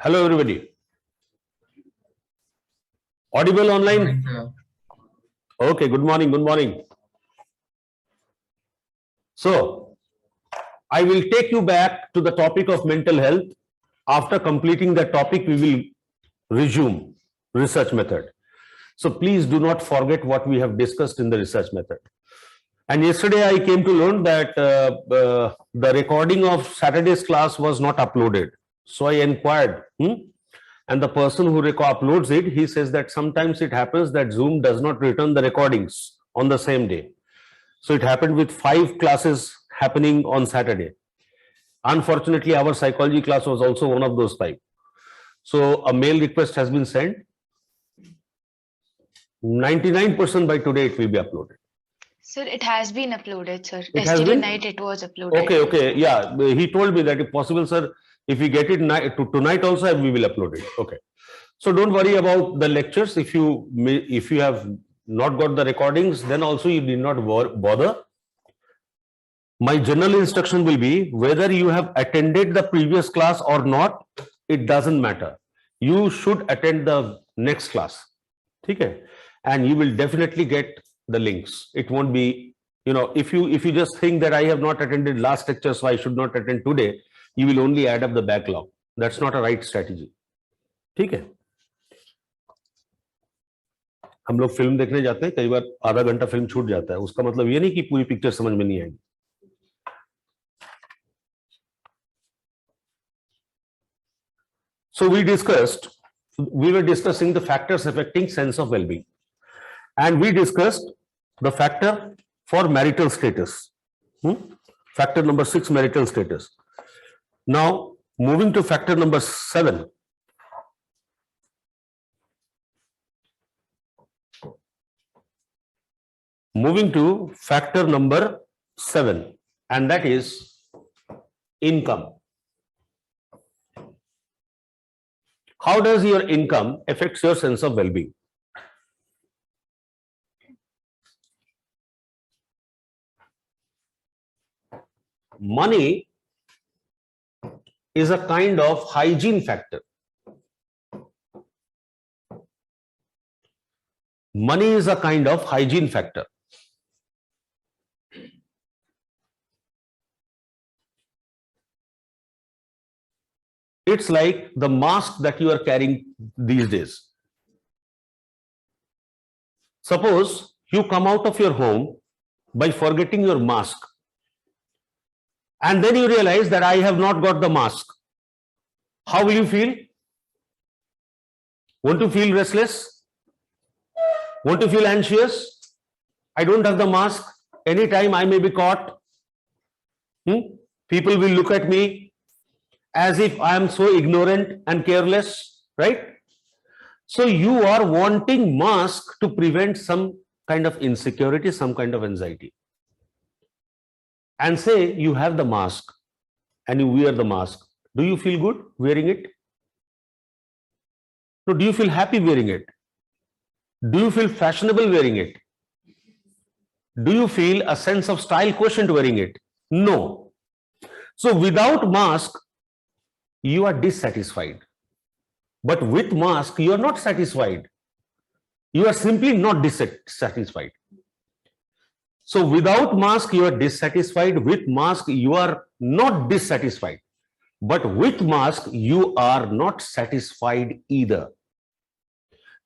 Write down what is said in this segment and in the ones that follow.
Hello, everybody. Audible online? Okay, good morning, good morning. So, I will take you back to the topic of mental health. After completing that topic, we will resume research method. So, please do not forget what we have discussed in the research method. And yesterday, I came to learn that the recording of Saturday's class was not uploaded. So, I inquired. And the person who uploads it, he says that sometimes it happens that Zoom does not return the recordings on the same day. So it happened with 5 classes happening on Saturday. Unfortunately, our psychology class was also one of those 5. So a mail request has been sent. 99% by today it will be uploaded. Sir, it has been uploaded, sir. It has Yesterday been? night it was uploaded. Okay. Yeah, he told me that if possible, sir, if we get it tonight also, we will upload it. Okay. So don't worry about the lectures. If you have not got the recordings, then also you need not bother. My general instruction will be whether you have attended the previous class or not, it doesn't matter. You should attend the next class. Okay? And you will definitely get the links. It won't be, if you just think that I have not attended last lecture, so I should not attend today, you will only add up the backlog. That's not a right strategy. ठीक है? हम लोग film देखने जाते हैं, कई बार आधा घंटा फिल्म छूट जाता है, उसका मतलब ये नहीं कि पूरी पिक्चर समझ में नहीं आएगी. So we were discussing the factors affecting sense of well-being, and we discussed the factor for marital status. Factor number 6, marital status. Now moving to factor number 7. Moving to factor number 7, and that is income. How does your income affect your sense of well-being? Money is a kind of hygiene factor. Money is a kind of hygiene factor. It's like the mask that you are carrying these days. Suppose you come out of your home by forgetting your mask, and then you realize that I have not got the mask. How will you feel? Want to feel restless? Want to feel anxious? I don't have the mask. Anytime I may be caught. People will look at me as if I am so ignorant and careless, right? So you are wanting mask to prevent some kind of insecurity, some kind of anxiety. And say you have the mask and you wear the mask. Do you feel good wearing it? No, do you feel happy wearing it? Do you feel fashionable wearing it? Do you feel a sense of style quotient wearing it? No. So without mask, you are dissatisfied. But with mask, you are not satisfied. You are simply not dissatisfied. So without mask, you are dissatisfied. With mask, you are not dissatisfied. But with mask, you are not satisfied either.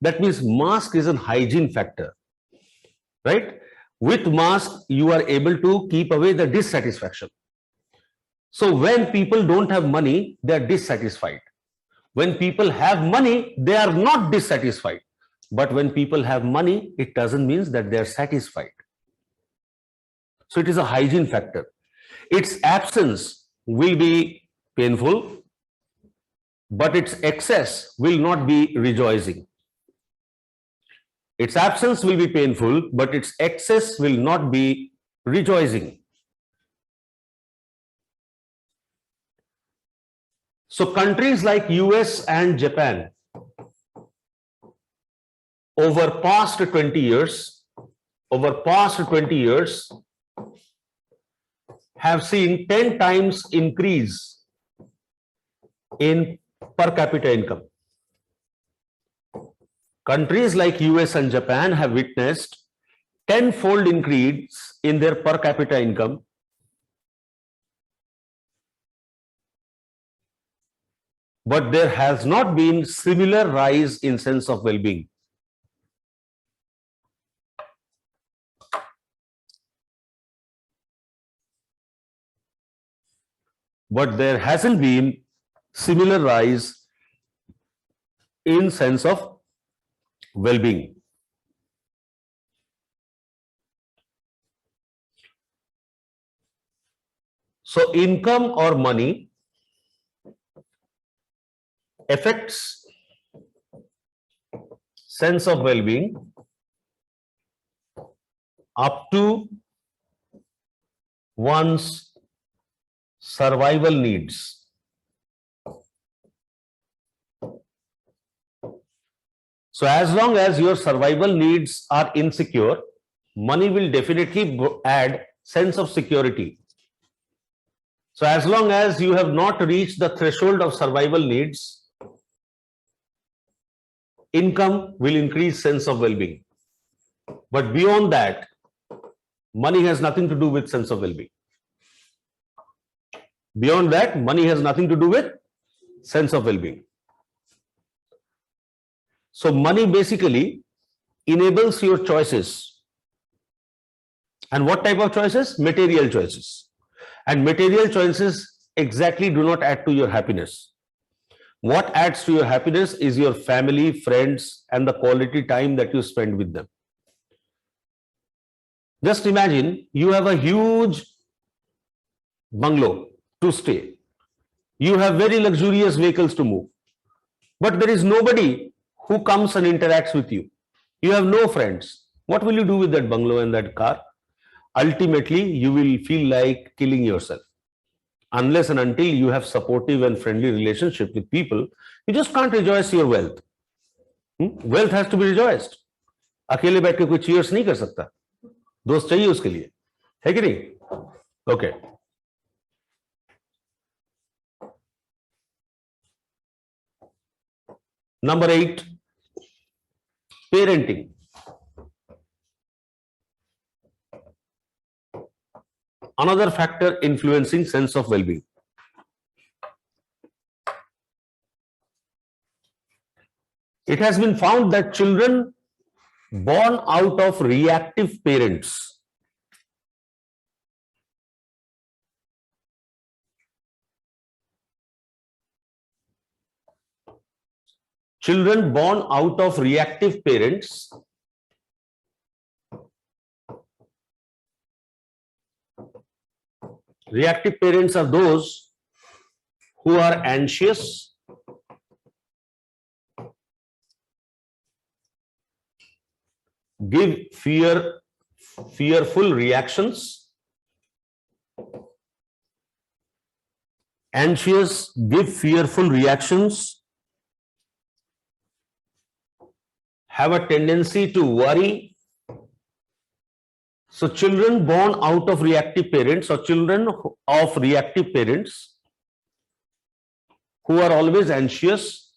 That means mask is a hygiene factor, right? With mask, you are able to keep away the dissatisfaction. So when people don't have money, they are dissatisfied. When people have money, they are not dissatisfied. But when people have money, it doesn't mean that they are satisfied. So it is a hygiene factor. Its absence will be painful, but its excess will not be rejoicing. Its absence will be painful, but its excess will not be rejoicing. So countries like US and Japan over past 20 years have seen 10 times increase in per capita income. Countries like US and Japan have witnessed tenfold increase in their per capita income, but there has not been similar rise in sense of well-being. But there hasn't been similar rise in sense of well-being. So income or money affects sense of well-being up to one's survival needs. So as long as your survival needs are insecure, money will definitely add sense of security. So as long as you have not reached the threshold of survival needs, income will increase sense of well-being. But beyond that, money has nothing to do with sense of well-being. Beyond that, money has nothing to do with sense of well-being. So money basically enables your choices. And what type of choices? Material choices. And material choices exactly do not add to your happiness. What adds to your happiness is your family, friends, and the quality time that you spend with them. Just imagine you have a huge bungalow to stay. You have very luxurious vehicles to move. But there is nobody who comes and interacts with you. You have no friends. What will you do with that bungalow and that car? Ultimately, you will feel like killing yourself. Unless and until you have supportive and friendly relationship with people, you just can't rejoice your wealth. Wealth has to be rejoiced. अकेले बैठ के कोई cheers नहीं कर सकता. दोस्त चाहिए उसके लिए, है कि नहीं? Okay. Number 8, parenting. Another factor influencing sense of well-being. It has been found that children born out of reactive parents reactive parents are those who are anxious, give fearful reactions, have a tendency to worry. So children born out of reactive parents or children of reactive parents who are always anxious,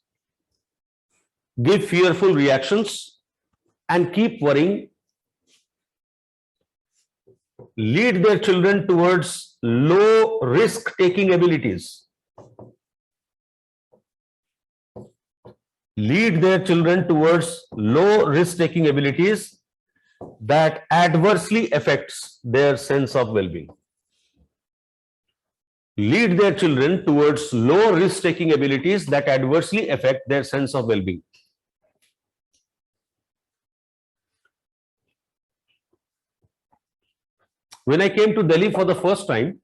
give fearful reactions and keep worrying, lead their children towards low risk taking abilities. That adversely affects their sense of well-being. Lead their children towards low risk-taking abilities that adversely affect their sense of well-being. When I came to Delhi for the first time,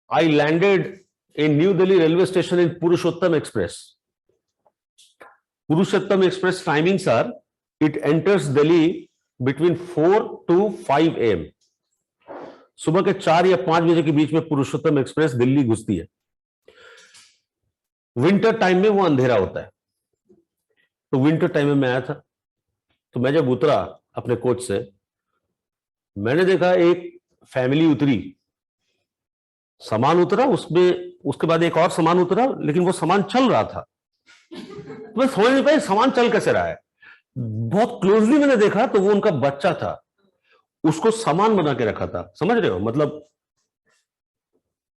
I landed in New Delhi railway station in Purushottam Express. Purushottam Express timings are, it enters Delhi between 4 to 5 AM. सुबह के 4 या 5 बजे के बीच में पुरुषोत्तम express Delhi घुसती है. Winter time में वो अंधेरा होता है. तो विंटर टाइम में मैं आया था, तो मैं जब उतरा अपने कोच से, मैंने देखा एक फैमिली उतरी, सामान उतरा, उसमें उसके बाद एक और सामान उतरा, लेकिन वो सामान चल रहा था। तो मैं समझ नहीं पाई सामान चल कैसे रहा है। बहुत क्लोजली मैंने देखा तो वो उनका बच्चा था, उसको सामान बना के रखा था। समझ रहे हो, मतलब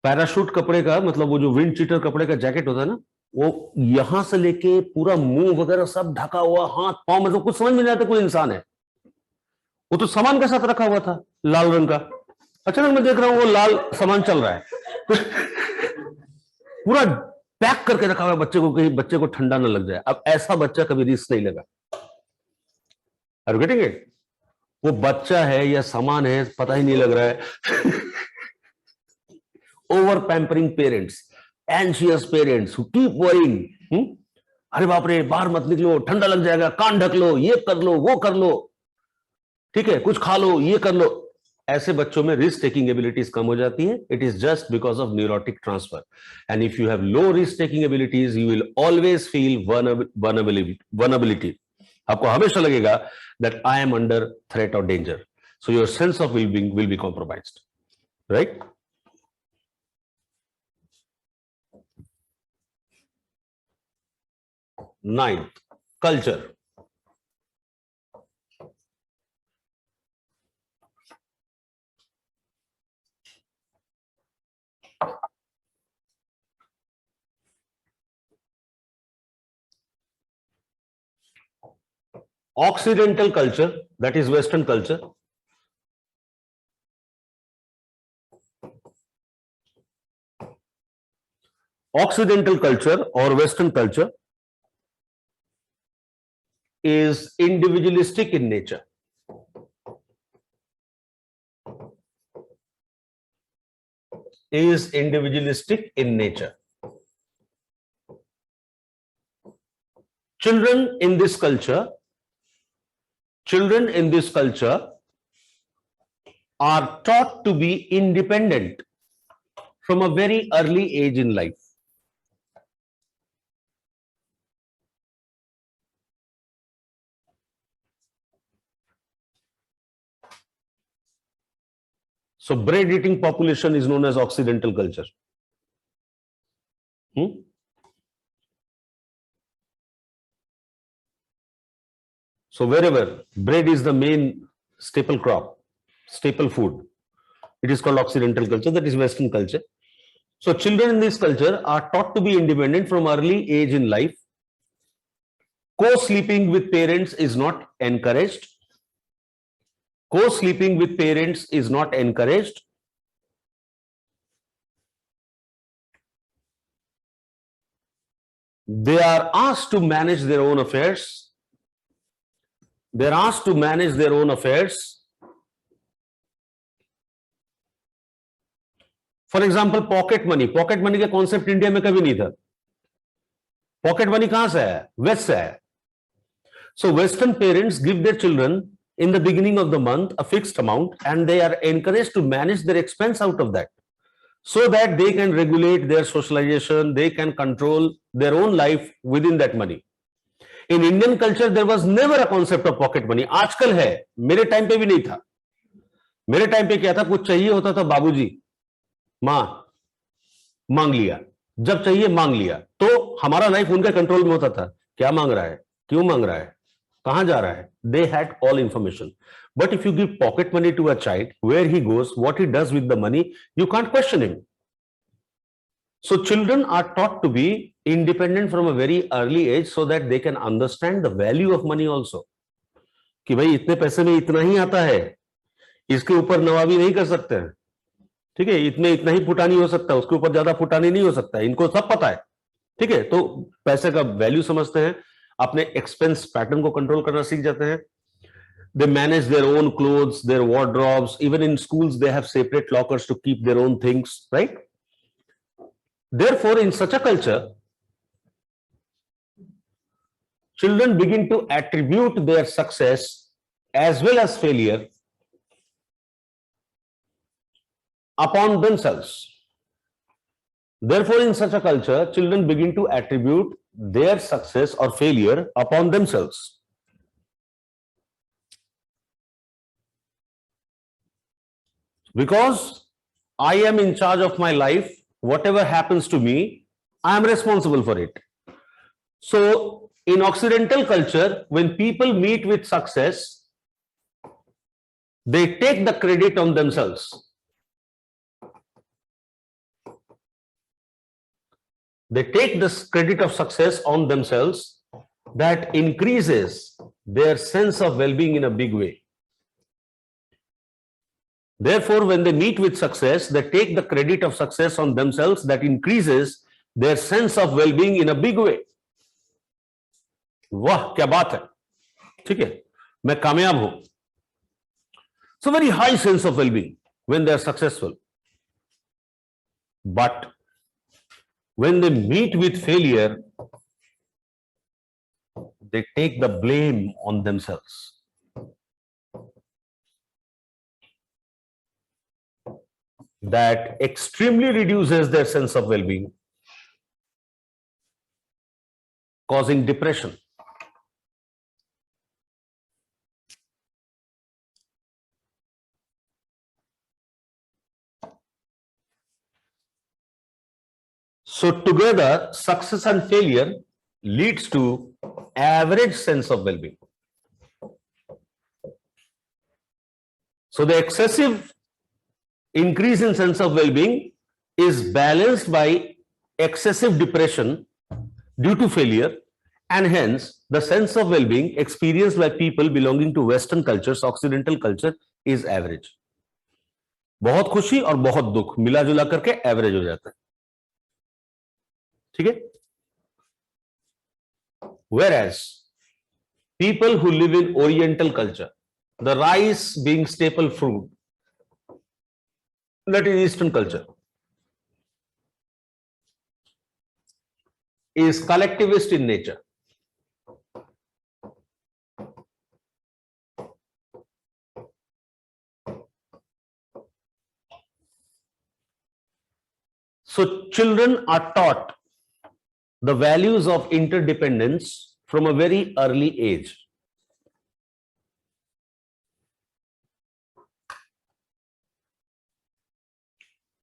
पैराशूट कपड़े का, मतलब वो जो विंड चीटर कपड़े का जैकेट होता है ना, वो यहां से लेके पूरा मुंह वगैरह सब ढका हुआ, हाथ पांव, मतलब कुछ समझ में नहीं आता कोई इंसान है। वो तो सामान के साथ रखा हुआ था, लाल रंग का। अचानक मैं देख रहा हूं वो लाल सामान चल रहा है। पूरा पैक करके रखा हुआ है बच्चे को, कहीं बच्चे को ठंडा ना लग जाए। अब ऐसा बच्चा कभी रिस्क नहीं लगा। Are you getting it? वो बच्चा है या सामान है पता ही नहीं लग रहा है। Over pampering parents, anxious parents who keep worrying, अरे बाप रे बाहर मत निकलो, ठंडा लग जाएगा, कान ढक लो, ये कर लो, वो कर लो, ठीक है, कुछ खा लो, ये कर लो। ऐसे बच्चों में रिस्क टेकिंग एबिलिटीज कम हो जाती है। It is just because of neurotic transfer. And if you have low risk taking abilities, you will always feel vulnerability. आपको हमेशा लगेगा that I am under threat और danger, so your sense of wellbeing will be compromised, right? Ninth, culture. Occidental culture, that is Western culture. Occidental culture or Western culture is individualistic in nature. Is individualistic in nature. Children in this culture are taught to be independent from a very early age in life. So bread eating population is known as Occidental culture. So wherever bread is the main staple crop, staple food, it is called Occidental culture, that is Western culture. So children in this culture are taught to be independent from early age in life. Co-sleeping with parents is not encouraged. Co-sleeping with parents is not encouraged. They are asked to manage their own affairs. They are asked to manage their own affairs. For example pocket money, pocket money का concept India में कभी नहीं था। Pocket money कहां से है? Waste से है। सो western parents give their children in the beginning of the month a fixed amount, and they are encouraged to manage their expense out of that, so that they can regulate their socialization, they can control their own life within that money. In Indian culture there was never a concept of pocket money. आजकल है, मेरे time पे भी नहीं था। मेरे time पे क्या था, कुछ चाहिए होता था बाबूजी, मां, मांग लिया, जब चाहिए मांग लिया, तो हमारा लाइफ उनके कंट्रोल में होता था। क्या मांग रहा है, क्यों मांग रहा है, कहां जा रहा है, they had all information. But if you give pocket money to a child, where he goes, what he does with the money, you can't question him. So children are taught to be independent from a very early age, so that they can understand the value of money also. कि भाई इतने पैसे में इतना ही आता है, इसके ऊपर नवाबी नहीं कर सकते हैं, ठीक है, इतने इतना ही फुटानी हो सकता है, उसके ऊपर ज्यादा फुटानी नहीं हो सकता है, इनको सब पता है, ठीक है। तो पैसे का वैल्यू समझते हैं, अपने एक्सपेंस पैटर्न को कंट्रोल करना सीख जाते हैं। They manage their own clothes, their wardrobes. Even in schools, they have separate lockers to keep their own things, right? Therefore, in such a culture, children begin to attribute their success as well as failure upon themselves. Therefore, in such a culture, children begin to attribute their success or failure upon themselves. Because I am in charge of my life, whatever happens to me, I am responsible for it. So in Occidental culture, when people meet with success, they take the credit on themselves. They take this credit of success on themselves. That increases their sense of well-being in a big way. Therefore, when they meet with success, they take the credit of success on themselves. That increases their sense of well-being in a big way. वाह क्या बात है, ठीक है, मैं कामयाब हूं. So very high sense of well-being when they are successful. But when they meet with failure, they take the blame on themselves. That extremely reduces their sense of well-being, causing depression. So together, success and failure leads to average sense of well-being. So the excessive increase in sense of well-being is balanced by excessive depression due to failure, and hence the sense of well-being experienced by people belonging to Western cultures, Occidental culture, is average. बहुत खुशी और बहुत दुख मिला जुला करके average हो जाता है, ठीक है. Whereas people who live in Oriental culture, the rice being staple food, that is Eastern culture, is collectivist in nature. So children are taught the values of interdependence from a very early age.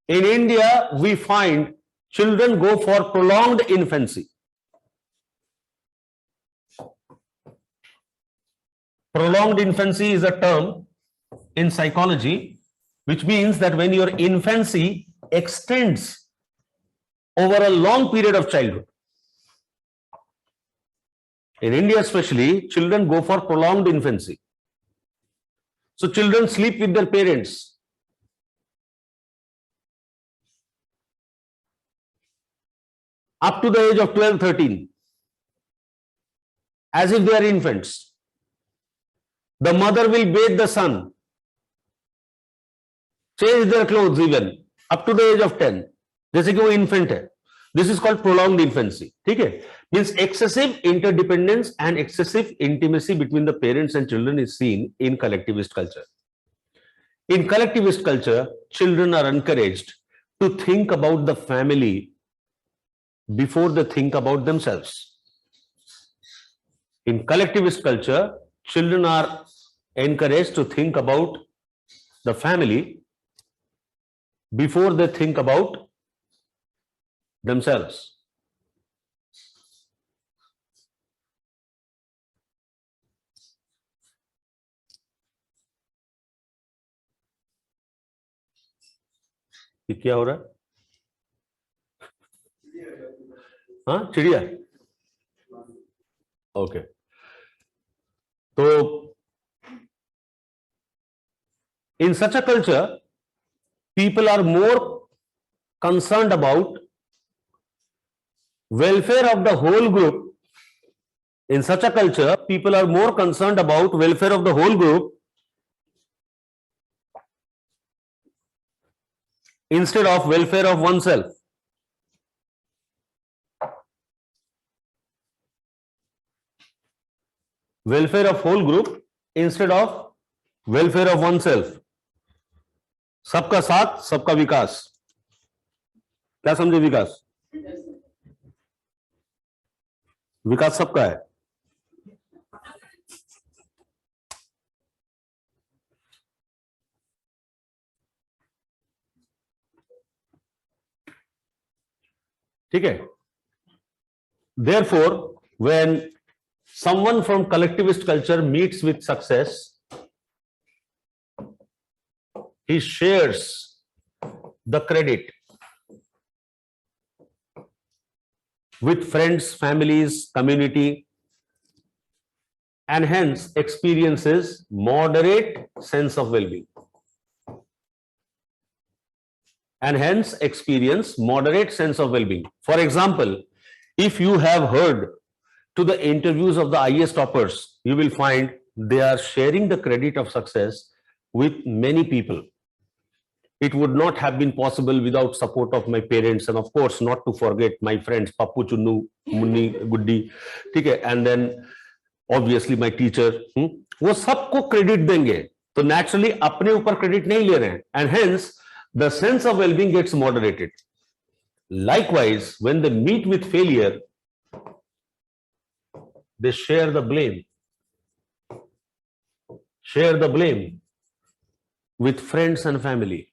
In India, we find children go for prolonged infancy. Prolonged infancy is a term in psychology which means that when your infancy extends over a long period of childhood. In India especially, children go for prolonged infancy. So children sleep with their parents. Up to the age of 12, 13, as if they are infants. The mother will bathe the son, change their clothes even, up to the age of 10. जैसे कि वो infant है. This is called prolonged infancy. ठीक है? Means excessive interdependence and excessive intimacy between the parents and children is seen in collectivist culture. In collectivist culture, children are encouraged to think about the family before they think about themselves. In collectivist culture, children are encouraged to think about the family before they think about themselves. ये क्या हो रहा है? हाँ, चिड़िया. Okay. तो in such a culture, people are more concerned about welfare of the whole group. In such a culture, people are more concerned about welfare of the whole group instead of welfare of oneself. Welfare of whole group instead of welfare of oneself. सबका साथ, सबका विकास. क्या समझे विकास? विकास सबका है. ठीक है. Therefore, when someone from collectivist culture meets with success, he shares the credit with friends, families, community, and hence experiences moderate sense of well-being. And hence experience moderate sense of well-being. For example, if you have heard to the interviews of the IAS toppers, you will find they are sharing the credit of success with many people. It would not have been possible without support of my parents, and of course not to forget my friends Pappu, Chunnu, Munni, Guddi, ठीक है, and then obviously my teacher. वो सबको credit देंगे, तो naturally अपने ऊपर credit नहीं ले रहे हैं, and hence the sense of well-being gets moderated. Likewise, when they meet with failure, they share the blame with friends and family.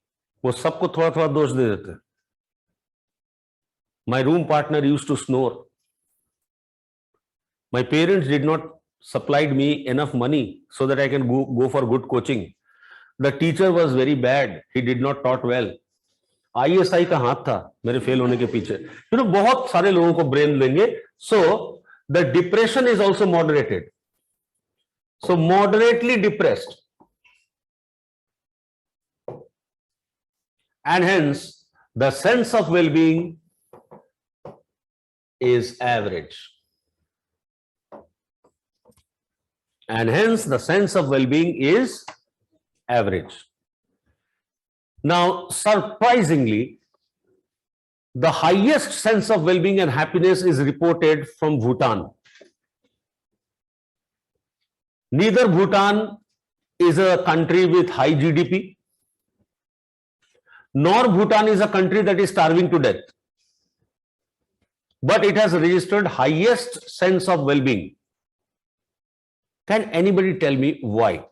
वो सबको थोड़ा थोड़ा दोष दे देते हैं. My room partner used to snore. My parents did not supplied me enough money so that I can go for good coaching. The teacher was very bad. He did not taught well. ISI का हाथ था मेरे fail होने के पीछे. बहुत सारे लोगों को ब्रेन देंगे. So the depression is also moderated. So moderately depressed, and hence the sense of well-being is average. And hence the sense of well-being is average. Now, surprisingly, the highest sense of well-being and happiness is reported from Bhutan. Neither Bhutan is a country with high GDP, nor Bhutan is a country that is starving to death. But it has registered highest sense of well-being. Can anybody tell me why?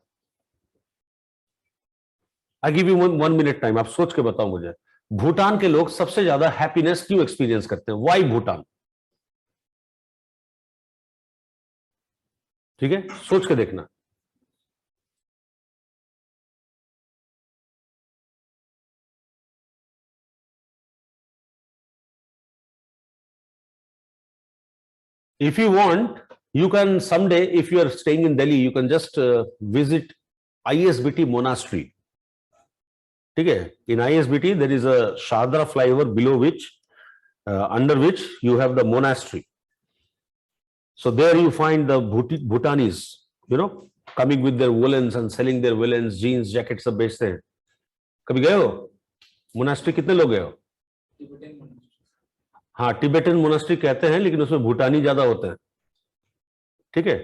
I give you one minute time. आप सोच के बताओ मुझे, भूटान के लोग सबसे ज्यादा happiness क्यों एक्सपीरियंस करते हैं? Why भूटान? ठीक है, सोच के देखना. If you want, you can someday, if you are staying in Delhi, you can just visit ISBT monastery. ठीक है, in ISBT there is a Shardra flyover below which, under which you have the monastery. So there you find the Bhutanese, coming with their woolens and selling their woolens, jeans, jackets सब बेचते हैं. कभी गए हो monastery? कितने लोग गए हो? हाँ, टिबेटन मोनास्ट्री कहते हैं, लेकिन उसमें भूटानी ज्यादा होते हैं. ठीक है,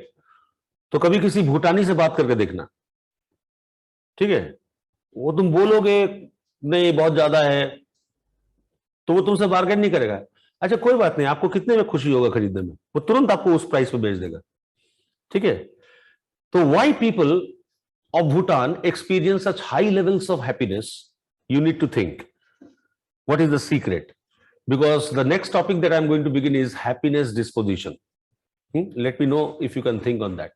तो कभी किसी भूटानी से बात करके देखना. ठीक है, वो तुम बोलोगे नहीं बहुत ज्यादा है, तो वो तुमसे बार्गेन नहीं करेगा. अच्छा कोई बात नहीं, आपको कितने में खुशी होगा खरीदने में, वो तुरंत आपको उस प्राइस पे बेच देगा. ठीक है, तो why people of Bhutan experience such high levels of happiness? You need to think what is the secret, because the next topic that I'm going to begin is happiness disposition. Let me know if you can think on that.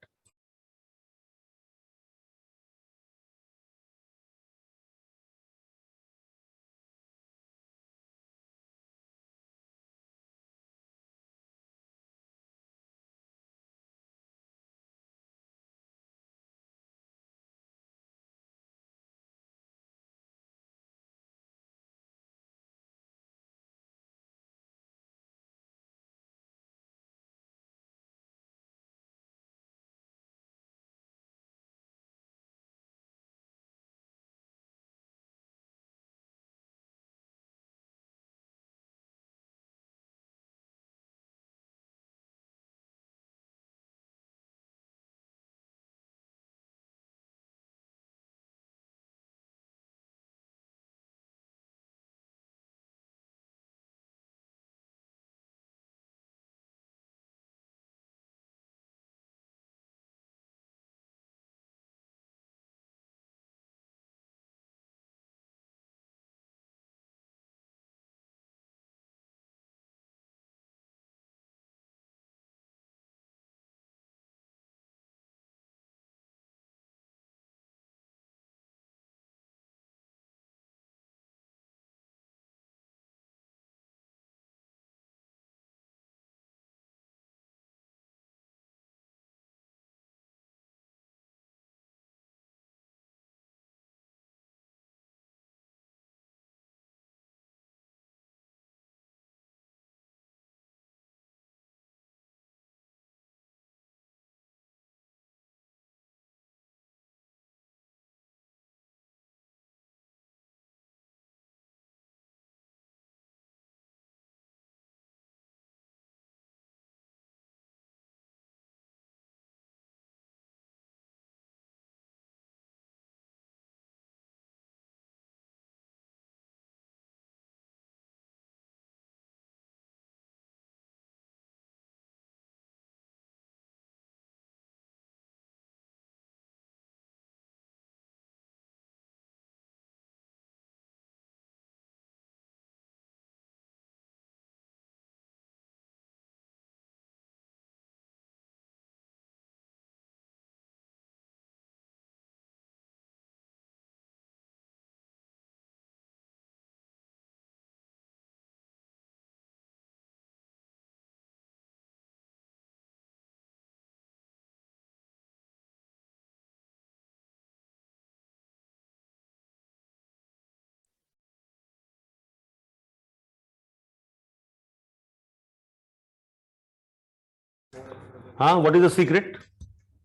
What is the secret?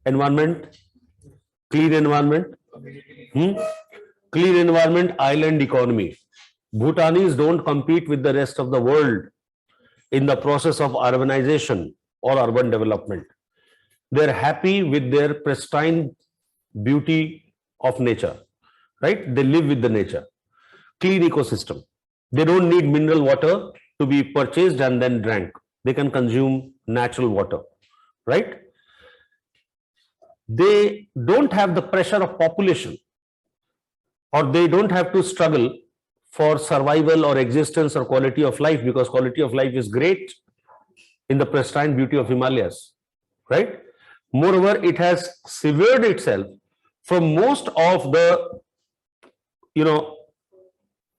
Environment, clean environment. Clean environment, island economy. Bhutanese don't compete with the rest of the world in the process of urbanization or urban development. They're happy with their pristine beauty of nature, right? They live with the nature. Clean ecosystem. They don't need mineral water to be purchased and then drank. They can consume natural water, right? They don't have the pressure of population, or they don't have to struggle for survival or existence or quality of life, because quality of life is great in the pristine beauty of Himalayas, right? Moreover, it has severed itself from most of the,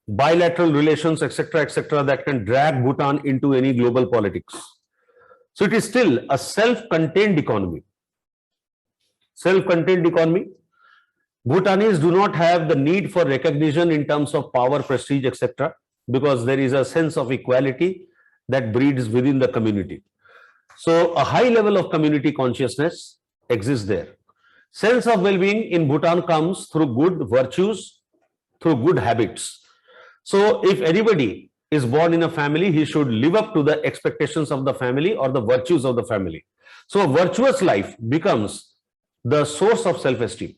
bilateral relations, etc., that can drag Bhutan into any global politics. So it is still a self-contained economy. Self-contained economy. Bhutanese do not have the need for recognition in terms of power, prestige, etc., because there is a sense of equality that breeds within the community. So a high level of community consciousness exists there. Sense of well-being in Bhutan comes through good virtues, through good habits. So if anybody is born in a family, he should live up to the expectations of the family or the virtues of the family. So a virtuous life becomes the source of self-esteem.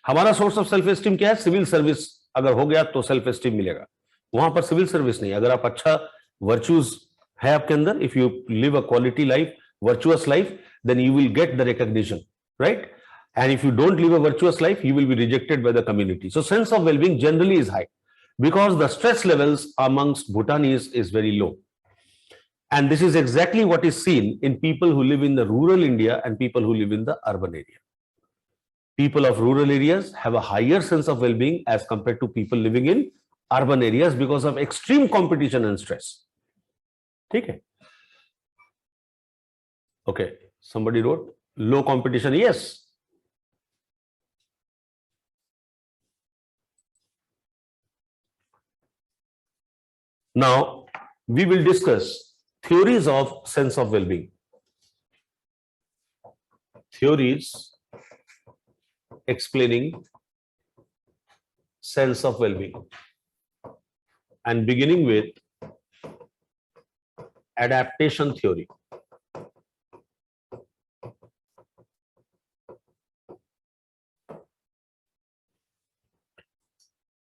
हमारा source of self esteem क्या है? Civil service अगर हो गया तो self esteem मिलेगा. वहां पर सिविल सर्विस नहीं. अगर आप अच्छा वर्च्यूज है आपके अंदर, if you live a quality life, virtuous life, then you will get the recognition, right? And if you don't live a virtuous life, you will be rejected by the community. So sense of well-being generally is high because the stress levels amongst Bhutanese is very low. And this is exactly what is seen in people who live in the rural India and people who live in the urban area. People of rural areas have a higher sense of well-being as compared to people living in urban areas because of extreme competition and stress. Okay. Okay, somebody wrote low competition. Yes. Now we will discuss theories of sense of well-being. Theories explaining sense of well-being, and beginning with adaptation theory.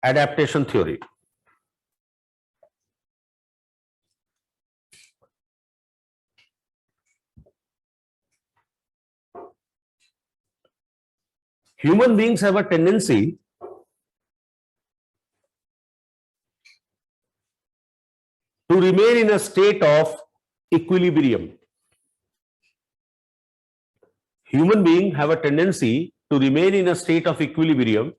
Adaptation theory. Human beings have a tendency to remain in a state of equilibrium. Human beings have a tendency to remain in a state of equilibrium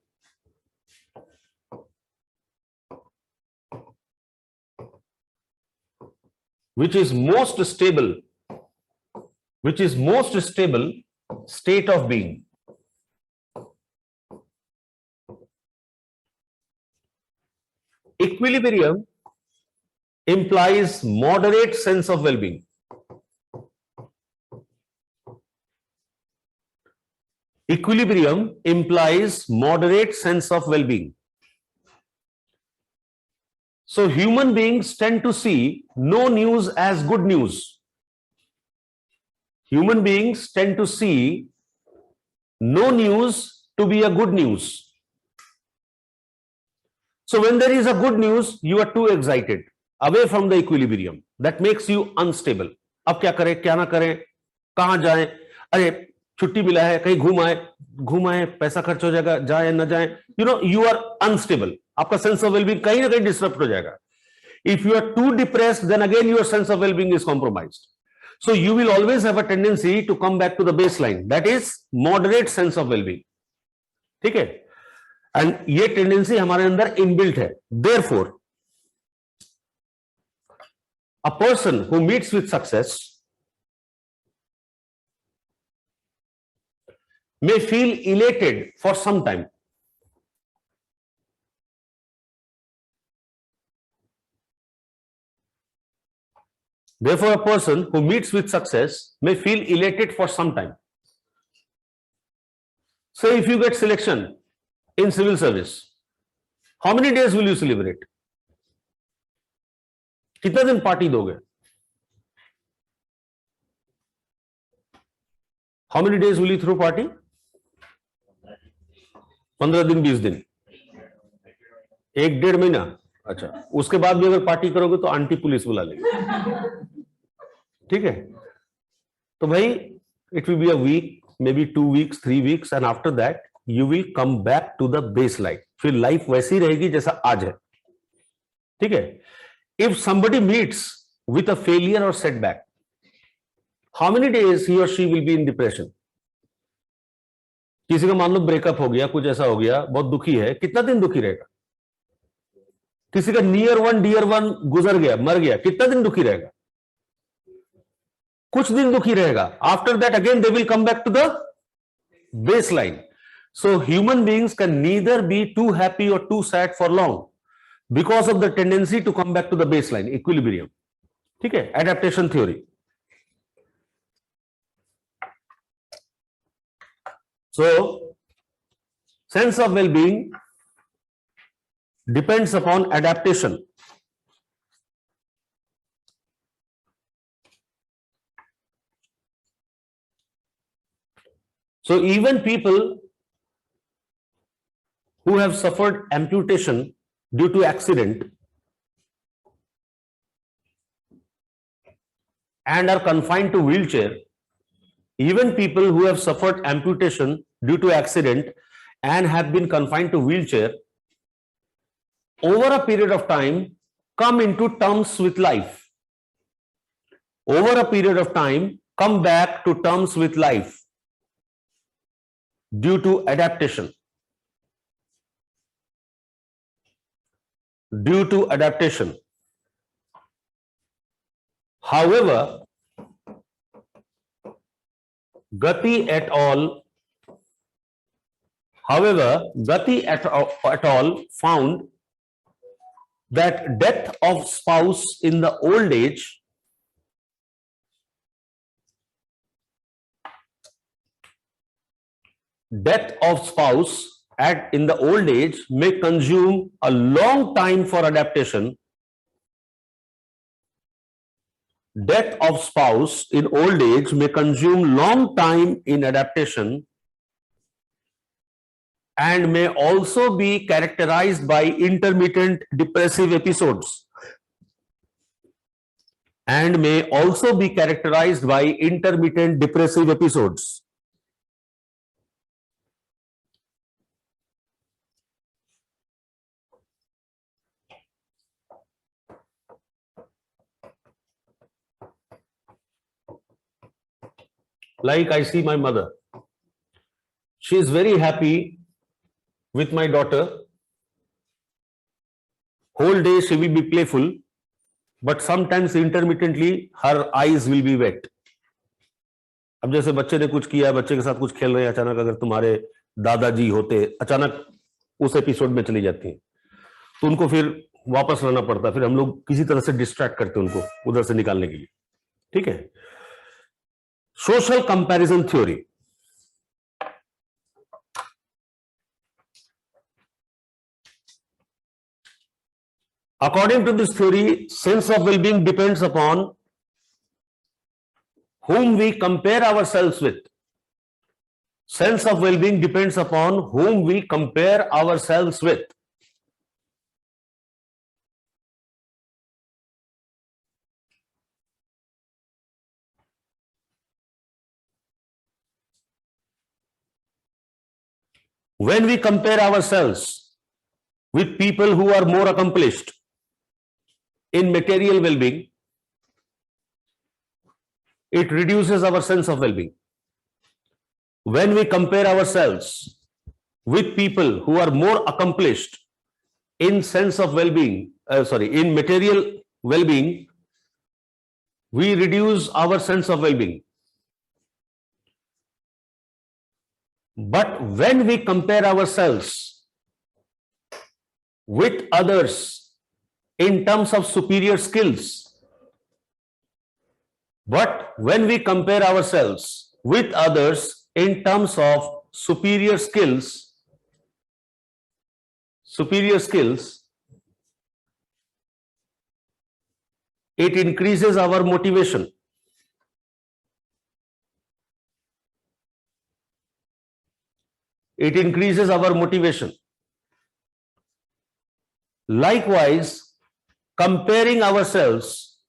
which is most stable state of being. Equilibrium implies moderate sense of well-being. Equilibrium implies moderate sense of well-being. So human beings tend to see no news as good news. Human beings tend to see no news to be a good news. So when there is a good news, you are too excited, away from the equilibrium. That makes you unstable. अब क्या करें, क्या ना करें, कहाँ जाएं, अरे छुट्टी मिला है, कहीं घूम आए, पैसा खर्च हो जाएगा, जाए ना जाए, you are unstable. आपका sense of well-being कहीं ना कहीं disrupt हो जाएगा. If you are too depressed, then again your sense of well-being is compromised. So you will always have a tendency to come back to the baseline. That is moderate sense of well-being. ठीक है? And ये tendency हमारे अंदर inbuilt है. Therefore, a person who meets with success may feel elated for some time. Therefore, a person who meets with success may feel elated for some time. Say if you get selection in civil service, how many days will you celebrate? कितना दिन party दोगे? How many days will you throw party? 15 दिन 20 दिन, 1-1.5 महीना. अच्छा, उसके बाद भी अगर पार्टी करोगे तो आंटी पुलिस बुला लेंगे. ठीक है? तो भाई it will be a week, maybe 2 weeks, 3 weeks, and after that you will come back to the baseline. फिर लाइफ वैसी रहेगी जैसा आज है. ठीक है? If somebody meets with a failure or setback, how many days he or she will be in depression? किसी का मान लो ब्रेकअप हो गया, कुछ ऐसा हो गया, बहुत दुखी है, कितना दिन दुखी रहेगा? किसी का नियर वन डियर वन गुजर गया, मर गया, कितना दिन दुखी रहेगा? कुछ दिन दुखी रहेगा. After that again they will come back to the baseline. So human beings can neither be too happy or too sad for long because of the tendency to come back to the baseline, equilibrium. ठीक है? Adaptation theory. So sense of well-being depends upon adaptation. So even people who have suffered amputation due to accident and are confined to wheelchair, even people who have suffered amputation due to accident and have been confined to wheelchair, over a period of time come into terms with life. Over a period of time come back to terms with life due to adaptation. Due to adaptation. However, Gati et al. Found that death of spouse in the old age in the old age may consume a long time for adaptation. Death of spouse in old age may consume long time in adaptation and may also be characterized by intermittent depressive episodes. Like I see my mother. She is very happy with my daughter. Whole day she will be playful, but sometimes intermittently her eyes will be wet. अब जैसे बच्चे ने कुछ किया, बच्चे के साथ कुछ खेल रहे हैं, अचानक अगर तुम्हारे दादाजी होते, अचानक उस एपिसोड में चली जाती हैं, तो उनको फिर वापस लाना पड़ता है. फिर हम लोग किसी तरह से डिस्ट्रैक्ट करते हैं उनको उधर से निकालने के लिए. ठीक है? Social comparison theory. According to this theory, sense of well-being depends upon whom we compare ourselves with. Sense of well-being depends upon whom we compare ourselves with. When we compare ourselves with people who are more accomplished in material well-being, it reduces our sense of well-being. When we compare ourselves with people who are more accomplished in sense of well-being, in material well-being, we reduce our sense of well-being. But when we compare ourselves with others in terms of superior skills, But when we compare ourselves with others in terms of superior skills, it increases our motivation. It increases our motivation. Likewise, comparing ourselves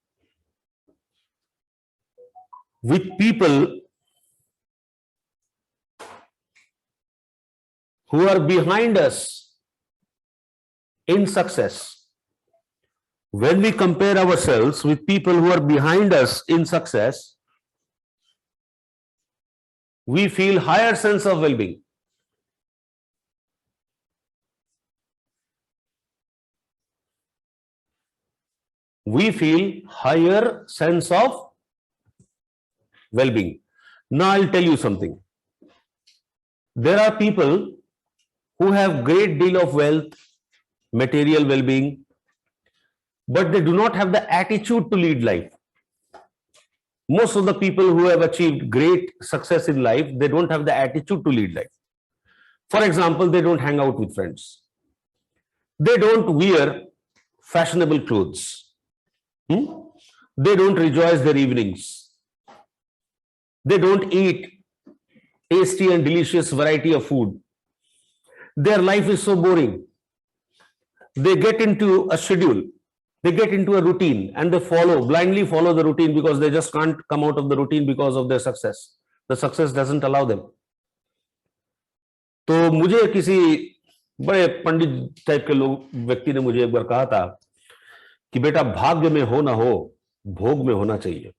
with people who are behind us in success. When we compare ourselves with people who are behind us in success, we feel higher sense of well-being. We feel higher sense of well-being. Now I'll tell you something. There are people who have great deal of wealth, material well-being, but they do not have the attitude to lead life. Most of the people who have achieved great success in life, they don't have the attitude to lead life. For example, they don't hang out with friends. They don't wear fashionable clothes. They don't rejoice their evenings. They don't eat tasty and delicious variety of food. Their life is so boring. They get into a schedule. They get into a routine and they blindly follow the routine because they just can't come out of the routine because of their success. The success doesn't allow them. तो मुझे किसी बड़े पंडित type के व्यक्ति ने मुझे एक बार कहा था कि बेटा भाग्य में हो ना हो, भोग में होना चाहिए.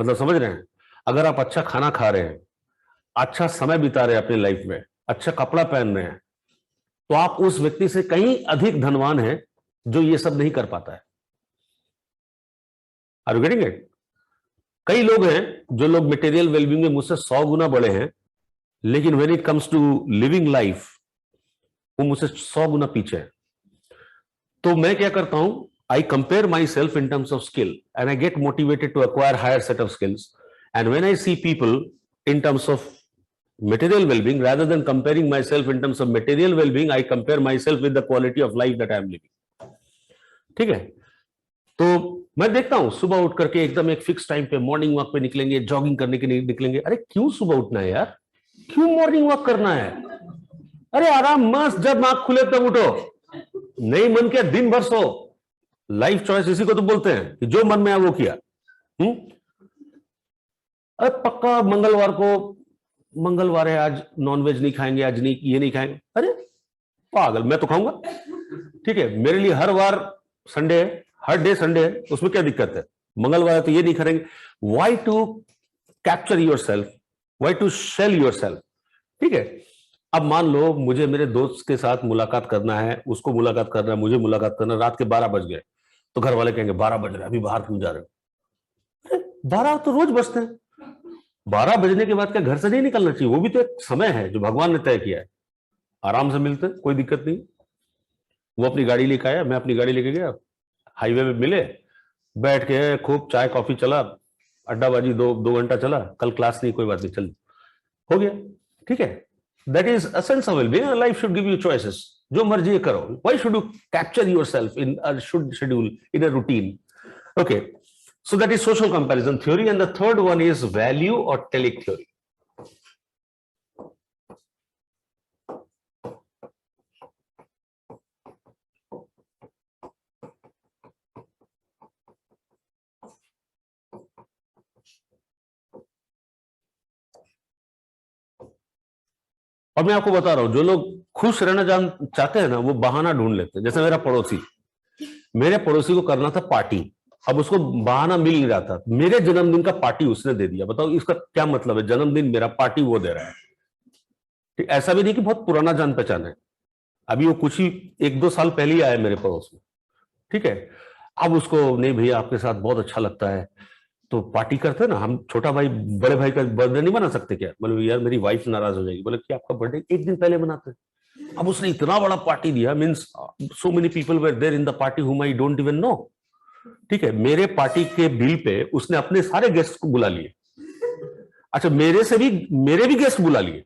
मतलब समझ रहे हैं, अगर आप अच्छा खाना खा रहे हैं, अच्छा समय बिता रहे हैं अपनी लाइफ में, अच्छा कपड़ा पहन रहे हैं, तो आप उस व्यक्ति से कहीं अधिक धनवान हैं जो ये सब नहीं कर पाता है. Are you getting it? कई लोग हैं जो लोग मटेरियल वेलबींग में मुझसे 100 गुना बड़े हैं, लेकिन when it comes to living life वो मुझसे 100 गुना पीछे है. तो मैं क्या करता हूं, I compare myself in terms of skill and I get motivated to acquire higher set of skills. And when I see people in terms of material well-being, rather than comparing myself in terms of material well-being, I compare myself with the quality of life that I am living. ठीक है? तो मैं देखता हूं सुबह उठ करके एकदम एक फिक्स टाइम पे मॉर्निंग वॉक पे निकलेंगे, जॉगिंग करने के लिए निकलेंगे. अरे क्यों सुबह उठना है यार? क्यों मॉर्निंग वॉक करना है? अरे आराम मस्त, जब आंख खुले तब उठो. नहीं मन किया दिन भर सो. लाइफ चॉइस इसी को तो बोलते हैं कि जो मन में आया वो किया. अरे पक्का मंगलवार है, आज नॉनवेज नहीं खाएंगे, आज नहीं ये नहीं खाएंगे. अरे पागल, मैं तो खाऊंगा. ठीक है, मेरे लिए हर वार संडे है, हर डे संडे है, उसमें क्या दिक्कत है? मंगलवार है तो ये नहीं करेंगे. Why to capture yourself, why to sell yourself. ठीक है, अब मान लो मुझे मेरे दोस्त के साथ मुलाकात करना है, उसको मुलाकात करना है, मुझे मुलाकात करना है, रात के 12 बज गए, तो घर वाले कहेंगे 12 बज रहे अभी बाहर क्यों जा रहे हो? 12 तो रोज बजते हैं. 12 बजने के बाद क्या घर से नहीं निकलना चाहिए? वो भी तो एक समय है जो भगवान ने तय किया है. आराम से मिलते, कोई दिक्कत नहीं. वो अपनी गाड़ी लेके आया, मैं अपनी गाड़ी लेके गया, हाईवे में मिले, बैठ के खूब चाय कॉफी चला, अड्डाबाजी 2 घंटा चला. कल क्लास नहीं, कोई बात नहीं, चल हो गया. ठीक है, that is a sense of well-being. Life should give you choices. जो मर्जी करो. Why should you capture yourself in a schedule, in a routine? Okay, so that is social comparison theory, and the third one is value or telic theory. और मैं आपको बता रहा हूं, जो लोग खुश रहना चाहते हैं ना, वो बहाना ढूंढ लेते हैं. जैसे मेरे पड़ोसी को करना था पार्टी, अब उसको बहाना मिल नहीं रहा था. मेरे जन्मदिन का पार्टी उसने दे दिया. बताओ इसका क्या मतलब है? जन्मदिन मेरा, पार्टी वो दे रहा है. ठीक, ऐसा भी नहीं कि बहुत पुराना जान पहचान है, अभी वो कुछ ही 1-2 साल पहले ही आया मेरे पड़ोस में. ठीक है, अब उसको नहीं भैया आपके साथ बहुत अच्छा लगता है तो पार्टी करते हैं ना, हम छोटा भाई बड़े भाई का बर्थडे नहीं मना सकते क्या? बोले यार मेरी वाइफ नाराज हो जाएगी. बोले कि आपका बर्थडे 1 दिन पहले मनाते हैं. अब उसने इतना बड़ा पार्टी दिया, means so many people were there in the party whom I don't even know. ठीक है, मेरे पार्टी के बिल पे उसने अपने सारे गेस्ट को बुला लिए। अच्छा, मेरे भी गेस्ट बुला लिए।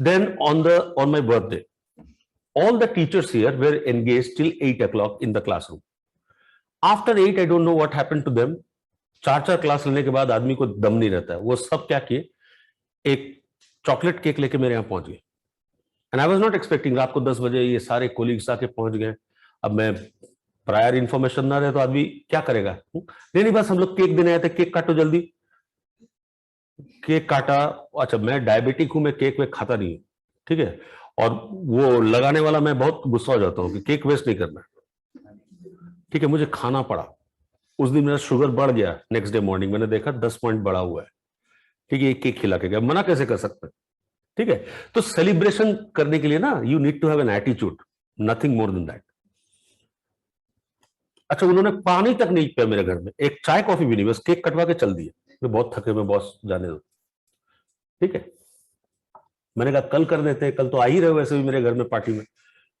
Then on my birthday, all the teachers here were engaged till 8 o'clock in the classroom. After 8, I don't know what happened to them. 4 class लेने के बाद आदमी को दम नहीं रहता है। वो सब क्या किए, एक चॉकलेट केक लेके मेरे यहाँ पहुंच गए। And I was not expecting, रात को 10 बजे ये सारे कोलीग्स आके पहुंच गए। अब मैं प्रायर इंफॉर्मेशन ना रहे तो आदमी क्या करेगा। नहीं, बस हम लोग केक देने आए थे, केक काटो जल्दी। केक काटा। अच्छा, मैं डायबिटिक हूं, मैं केक वे खाता नहीं हूं, ठीक है। और वो लगाने वाला मैं बहुत गुस्सा हो जाता हूं कि केक वेस्ट नहीं करना, ठीक है। मुझे खाना पड़ा। उस दिन मेरा शुगर बढ़ गया। नेक्स्ट डे मॉर्निंग मैंने देखा 10 पॉइंट बढ़ा हुआ है, ठीक है। ये केक खिला के गया, मना कैसे कर सकते हैं, ठीक है। तो सेलिब्रेशन करने के लिए ना, you need to have an attitude, nothing more than that. अच्छा, उन्होंने पानी तक नहीं पिया मेरे घर में, एक चाय कॉफी भी नहीं, बस केक कटवा के चल दिए। मैं बहुत थके, मैं बॉस जाने दो, ठीक है। मैंने कहा कल कर देते हैं, कल तो आ ही रहे हो वैसे भी मेरे घर में पार्टी में।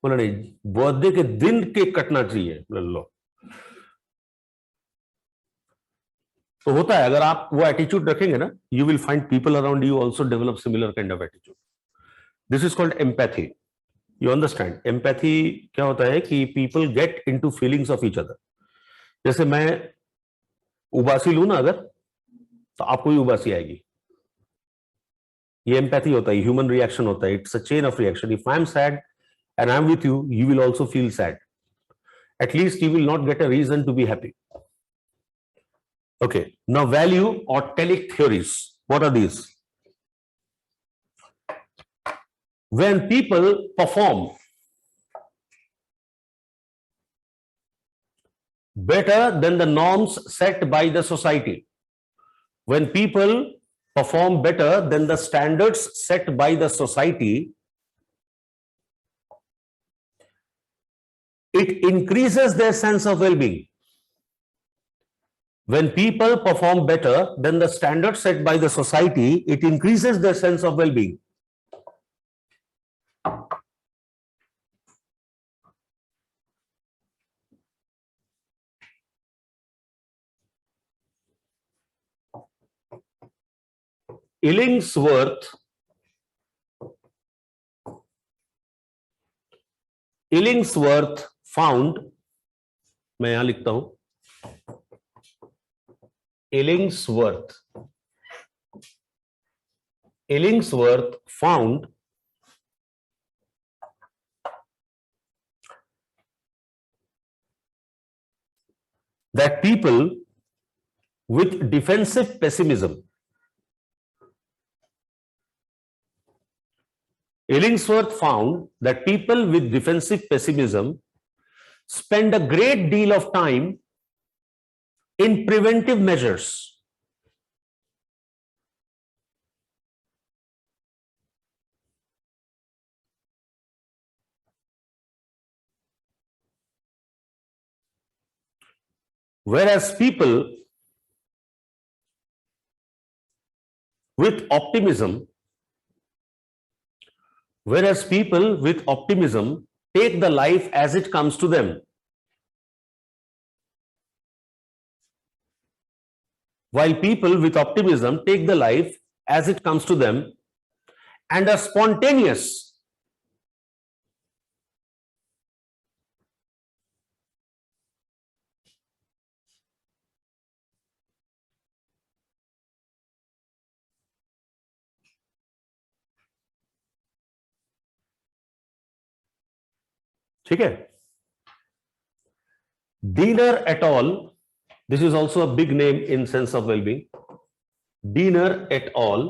बोला नहीं, बर्थडे के दिन केक कटना चाहिए। लो, तो होता है, अगर आप वो एटीट्यूड रखेंगे ना, you will find people around you also develop similar kind of attitude. This is called empathy. You understand empathy क्या होता है कि people get into feelings of each other. जैसे मैं उबासी लू ना अगर, तो आपको भी उबासी आएगी। ये एम्पैथी होता है, ह्यूमन रिएक्शन होता है। It's a chain of reaction. If I am sad and I'm with you, you will also feel sad. At least you will not get a reason to be happy. Okay, now value or telic theories. What are these? When people perform better than the norms set by the society, when people perform better than the standards set by the society, it increases their sense of well-being. When people perform better than the standards set by the society, it increases their sense of well-being. Illingsworth found, मैं यहां लिखता हूं, Illingsworth found that people with defensive pessimism, Illingsworth found that people with defensive pessimism spend a great deal of time in preventive measures. Whereas people with optimism take the life as it comes to them, while people with optimism take the life as it comes to them and are spontaneous. ठीक है। Diener et al. This is also a big name in sense of well-being. Diener et al.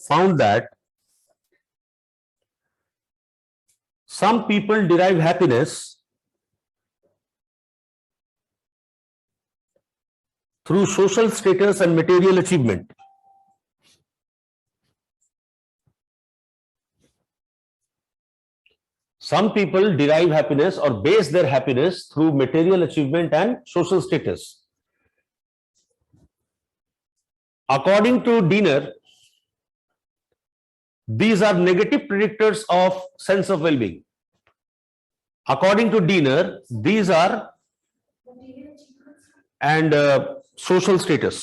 Found that some people derive happiness through social status and material achievement. Some people derive happiness or base their happiness through material achievement and social status. According to Diener, these are negative predictors of sense of well-being. According to Diener, these are and social status.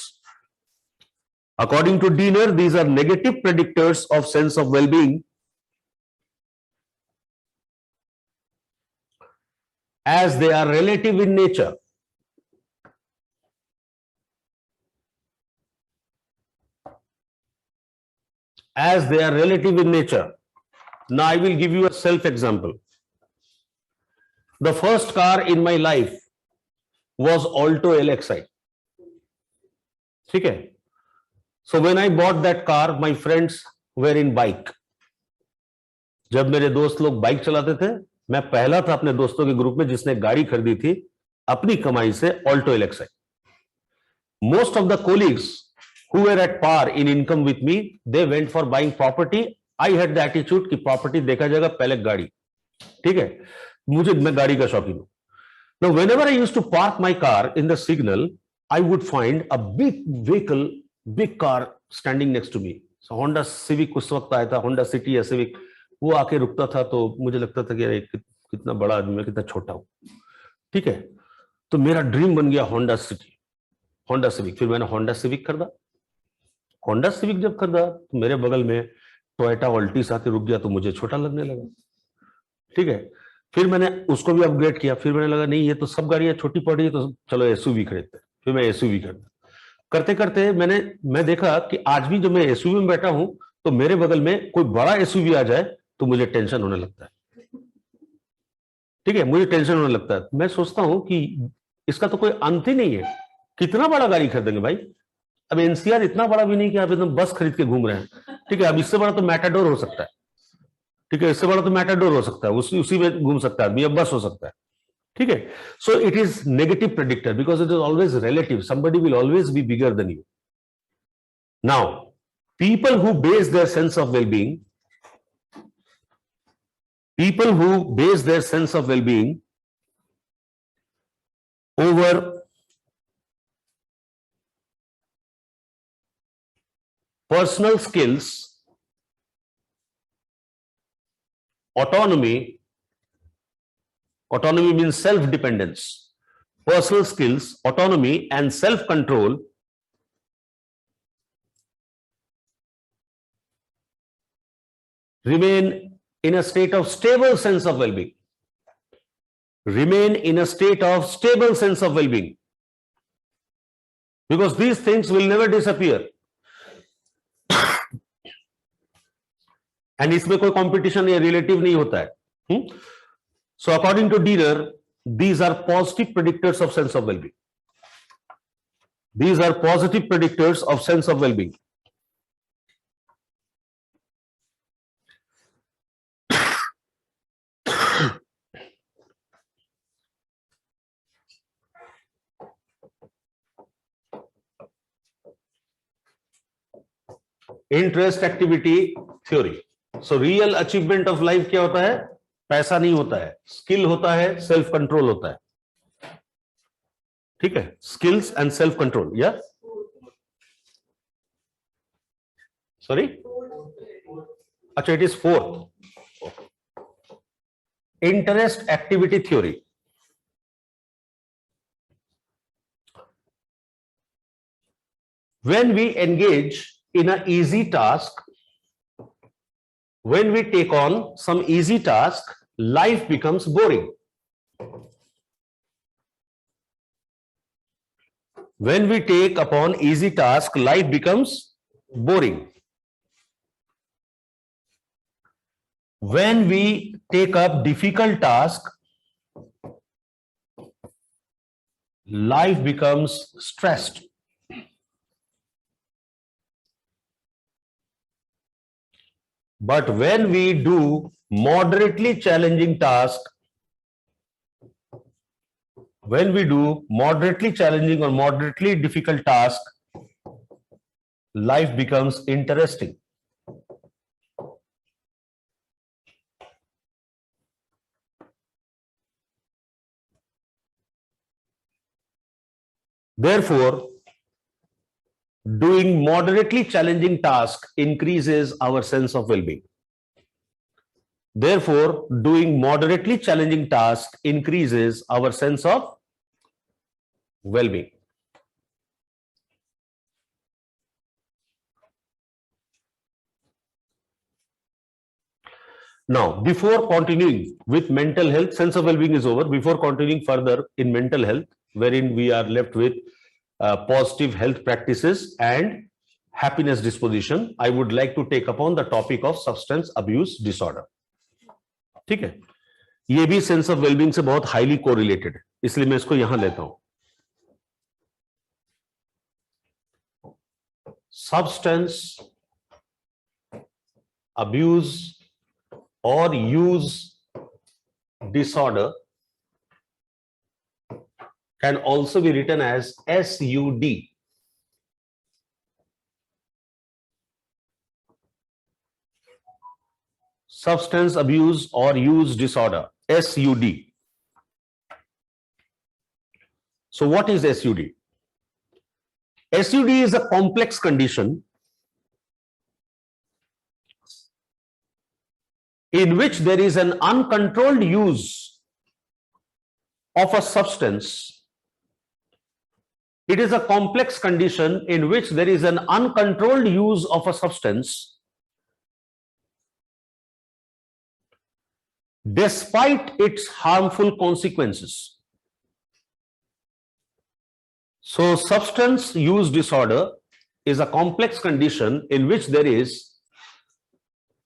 According to Diener, these are negative predictors of sense of well-being as they are relative in nature. As they are relative in nature. Now I will give you a self example. The first car in my life was Alto LXI. Okay. So when I bought that car, my friends were in bike. जब मेरे दोस्त लोग bike चलाते थे, मैं पहला था अपने दोस्तों के ग्रुप में जिसने गाड़ी खरीदी थी अपनी कमाई से Alto LXI. Most of the colleagues who were at par in income with me, they went for buying property. I had the attitude कि property देखा जाएगा पहले गाड़ी. ठीक है, मैं गाड़ी का शौकीन हूं. Now whenever I used to park my car in the signal, I would find a big vehicle, big car standing next to me. So Honda Civic उस वक्त आया था, Honda City या Civic, वो आके रुकता था तो मुझे लगता था कि यार कितना बड़ा आदमी है, कितना छोटा हूं. ठीक है, तो मेरा ड्रीम बन गया Honda City, Honda Civic. फिर मैंने Honda Civic खरीदा. Honda Civic जब खरीदा तो मेरे बगल में टोयोटा ऑल्टिस आके रुक गया तो मुझे छोटा लगने लगा. ठीक है, फिर मैंने उसको भी अपग्रेड किया. फिर मैंने लगा नहीं ये तो सब गाड़ियां छोटी पड़ रही है तो चलो एसयूवी खरीदते हैं. फिर मैं एसयूवी खरीदा. करते करते मैं देखा कि आज भी जब मैं एसयूवी में बैठा हूं तो मेरे बगल में कोई बड़ा एसयूवी आ जाए तो मुझे टेंशन होने लगता है. ठीक है, मुझे टेंशन होने लगता है. मैं सोचता हूं कि इसका तो कोई अंत ही नहीं है. कितना बड़ा गाड़ी खरीदेंगे भाई. अब एनसीआर इतना बड़ा भी नहीं कि आप एकदम बस खरीद के घूम रहे हैं. ठीक है, अब इससे बड़ा तो मैटाडोर हो सकता है. ठीक है, इससे बड़ा तो मैटाडोर हो सकता है, उसी में घूम सकता है आदमी, अब बस हो सकता है. ठीक है, so it is negative predictor because it is always relative. Somebody will always be bigger than you. Now people who base their sense of well-being over personal skills, autonomy means self-dependence. Personal skills, autonomy and self-control remain in a state of stable sense of well-being. Remain in a state of stable sense of well-being. Because these things will never disappear. And इसमें कोई competition या relative नहीं होता है. So according to Diener, these are positive predictors of sense of well-being. These are positive predictors of sense of well-being. Interest activity theory. So real achievement of life क्या होता है? पैसा नहीं होता है, स्किल होता है, सेल्फ कंट्रोल होता है. ठीक है, स्किल्स एंड सेल्फ कंट्रोल. या सॉरी, अच्छा, it is fourth. Interest activity theory. When we engage in an easy task, when we take on some easy task, life becomes boring. When we take upon easy task, life becomes boring. When we take up difficult task, life becomes stressed. But when we do moderately challenging task, when we do moderately challenging or moderately difficult task, life becomes interesting. Therefore, doing moderately challenging task increases our sense of well-being. Therefore, doing moderately challenging task increases our sense of well-being. Now, before continuing with mental health, sense of well-being is over. Before continuing further in mental health, wherein we are left with positive health practices and happiness disposition, I would like to take upon the topic of substance abuse disorder. ठीक है, ये भी sense of wellbeing से बहुत highly correlated है, इसलिए मैं इसको यहां लेता हूं. Substance abuse or use disorder can also be written as SUD. Substance abuse or use disorder, SUD. So what is SUD? SUD is a complex condition in which there is an uncontrolled use of a substance. It is a complex condition in which there is an uncontrolled use of a substance despite its harmful consequences. So, substance use disorder is a complex condition in which there is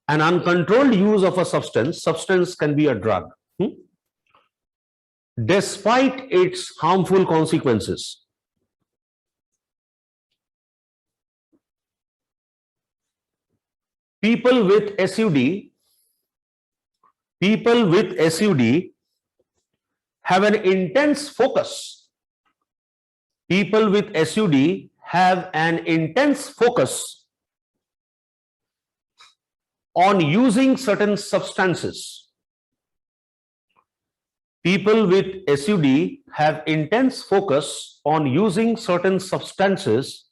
an uncontrolled use of a substance. Substance can be a drug, despite its harmful consequences. People with SUD have an intense focus. People with SUD have an intense focus on using certain substances. People with SUD have intense focus on using certain substances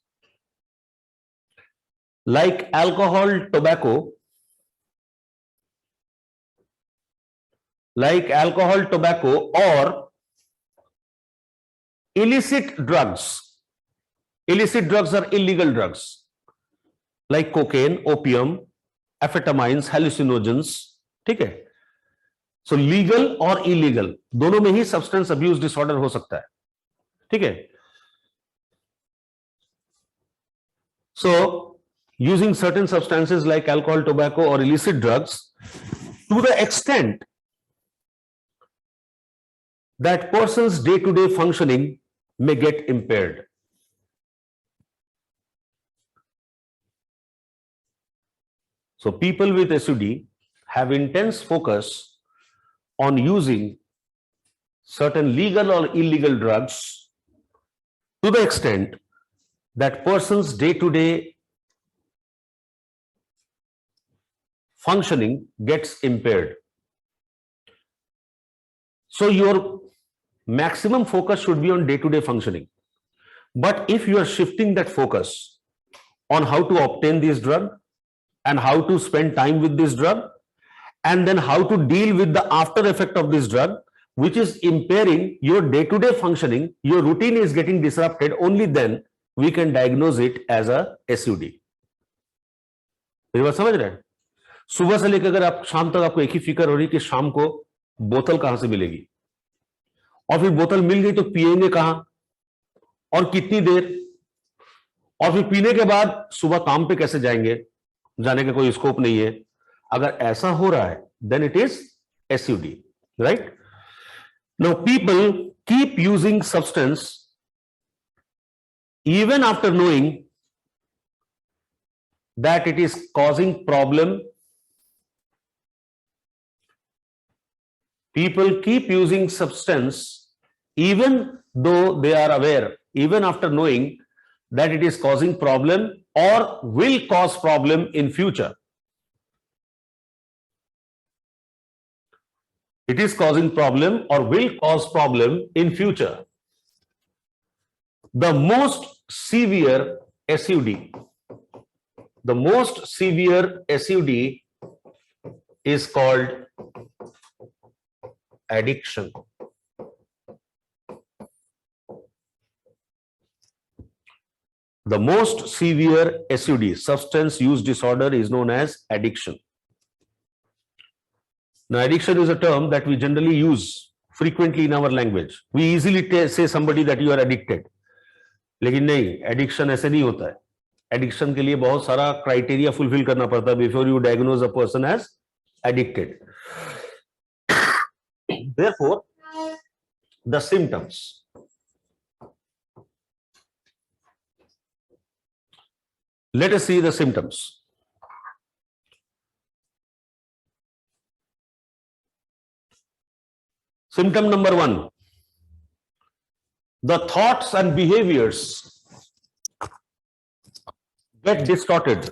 like alcohol, tobacco, or illicit drugs. Illicit drugs are illegal drugs like cocaine, opium, amphetamines, hallucinogens. ठीक है, so legal और illegal दोनों में ही substance abuse disorder हो सकता है. ठीक है, so using certain substances like alcohol, tobacco, or illicit drugs to the extent that person's day-to-day functioning may get impaired. So people with SUD have intense focus on using certain legal or illegal drugs to the extent that person's day-to-day functioning gets impaired. So your maximum focus should be on day-to-day functioning. But if you are shifting that focus on how to obtain this drug and how to spend time with this drug and then how to deal with the after effect of this drug, which is impairing your day-to-day functioning, your routine is getting disrupted, only then we can diagnose it as a SUD. मेरी बात समझ रहे हैं? सुबह से लेकर अगर आप शाम तक आपको एक ही फिक्र हो रही कि शाम को बोतल कहां से मिलेगी, और फिर बोतल मिल गई तो पिएंगे कहां और कितनी देर, और फिर पीने के बाद सुबह काम पे कैसे जाएंगे, जाने का कोई स्कोप नहीं है. अगर ऐसा हो रहा है, then it is SUD, right? Now people keep using substance even after knowing that it is causing problem. People keep using substance even though they are aware, even after knowing that it is causing problem or will cause problem in future. It is causing problem or will cause problem in future. The most severe SUD. The most severe SUD is called addiction. The most severe SUD, substance use disorder, is known as addiction. Now, addiction is a term that we generally use frequently in our language. We easily say somebody that you are addicted. लेकिन नहीं, addiction ऐसे नहीं होता है. Addiction के लिए बहुत सारा क्राइटेरिया फुलफिल करना पड़ता है before you diagnose a person as addicted. Therefore, the symptoms. Let us see the symptoms. Symptom number 1. The thoughts and behaviors get distorted.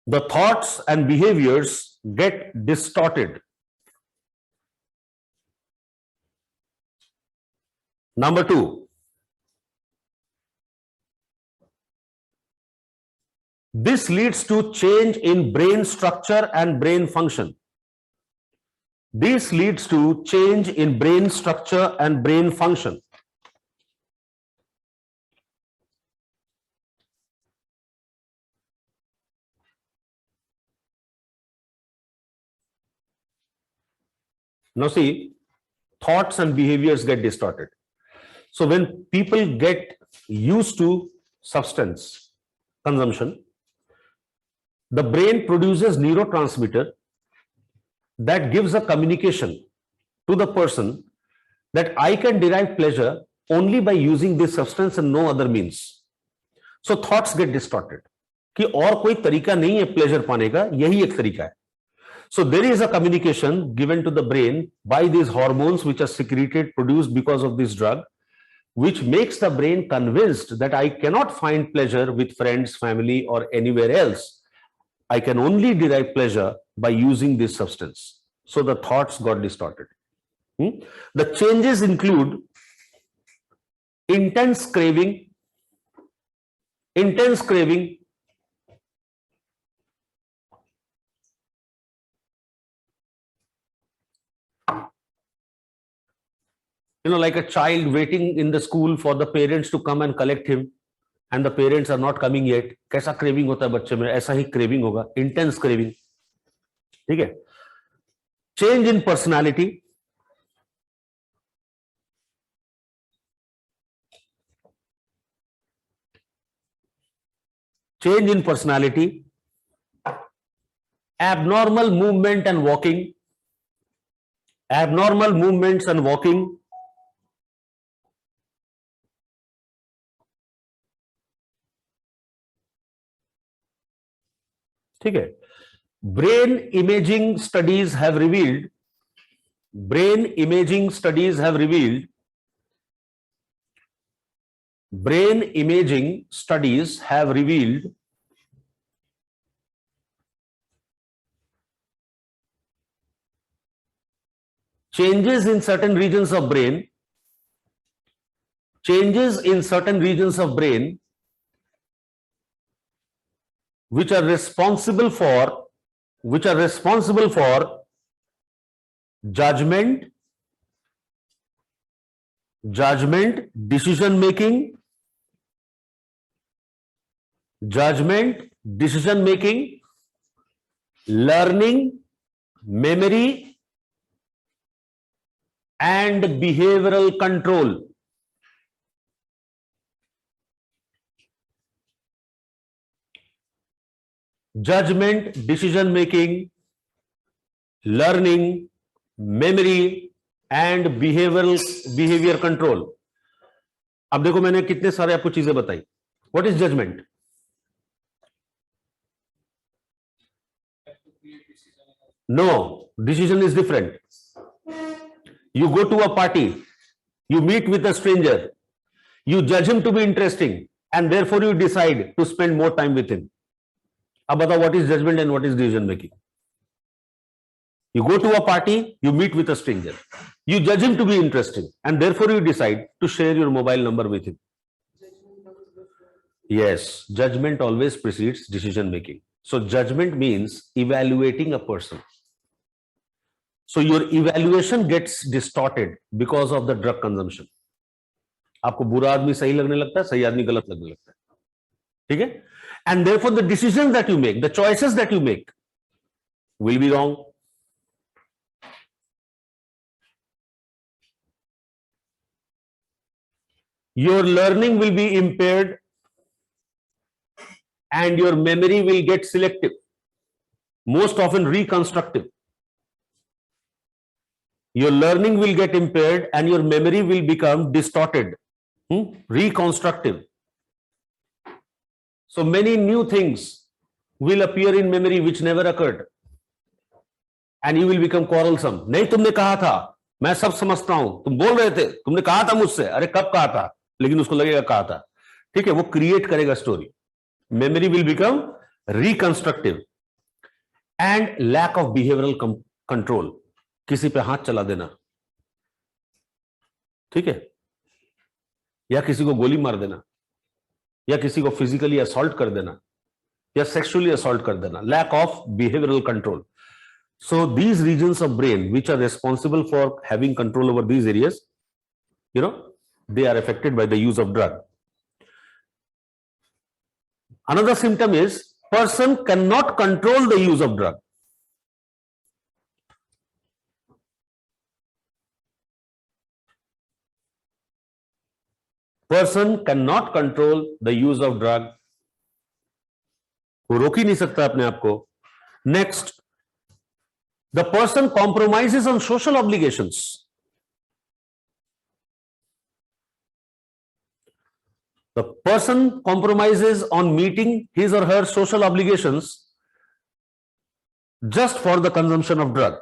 The thoughts and behaviors get distorted. Number 2. This leads to change in brain structure and brain function. This leads to change in brain structure and brain function. Now see, thoughts and behaviors get distorted. So when people get used to substance consumption, the brain produces neurotransmitter that gives a communication to the person that I can derive pleasure only by using this substance and no other means. So thoughts get distorted कि और कोई तरीका नहीं है pleasure पाने का, यही एक तरीका है. So there is a communication given to the brain by these hormones which are secreted, produced because of this drug, which makes the brain convinced that I cannot find pleasure with friends, family, or anywhere else. I can only derive pleasure by using this substance. So the thoughts got distorted. The changes include intense craving, like a child waiting in the school for the parents to come and collect him, and the parents are not coming yet. कैसा craving होता है बच्चे में, ऐसा ही craving होगा, intense craving. ठीक है? Change in personality. Change in personality. Abnormal movement and walking. Abnormal movements and walking. ठीक है. Brain imaging studies have revealed changes in certain regions of brain which are responsible for judgment, decision making, learning, memory, and behavioral control. Judgment, decision making, learning, memory and behavior control. अब देखो मैंने कितने सारे आपको चीजें बताई. What is judgment? No, decision is different. You go to a party, you meet with a stranger, you judge him to be interesting, and therefore you decide to spend more time with him. अब बताओ what is judgment and what is decision making? You go to a party, you meet with a stranger, you judge him to be interesting, and therefore you decide to share your mobile number with him. Yes, judgment always precedes decision making. So judgment means evaluating a person. So your evaluation gets distorted because of the drug consumption. आपको बुरा आदमी सही लगने लगता है, सही आदमी गलत लगने लगता है, ठीक है? And therefore the decisions that you make, the choices that you make will be wrong. Your learning will be impaired and your memory will get selective, most often reconstructive. Your learning will get impaired and your memory will become distorted, reconstructive. So many new things will appear in memory which never occurred, and you will become quarrelsome. नहीं, तुमने कहा था, मैं सब समझता हूं, तुम बोल रहे थे, तुमने कहा था मुझसे, अरे कब कहा था, लेकिन उसको लगेगा कहा था, ठीक है? वो क्रिएट करेगा story. Memory will become reconstructive and lack of behavioral control. किसी पे हाथ चला देना, ठीक है, या किसी को गोली मार देना, या किसी को फिजिकली असॉल्ट कर देना, या सेक्सुअली असॉल्ट कर देना. Lack of behavioural control. So these regions of brain which are responsible for having control over these areas, they are affected by the use of drug. Another symptom is person cannot control the use of drug. Person cannot control the use of drug. वो रोक ही नहीं सकता अपने आप को. Next, the person compromises on social obligations. The person compromises on meeting his or her social obligations just for the consumption of drug.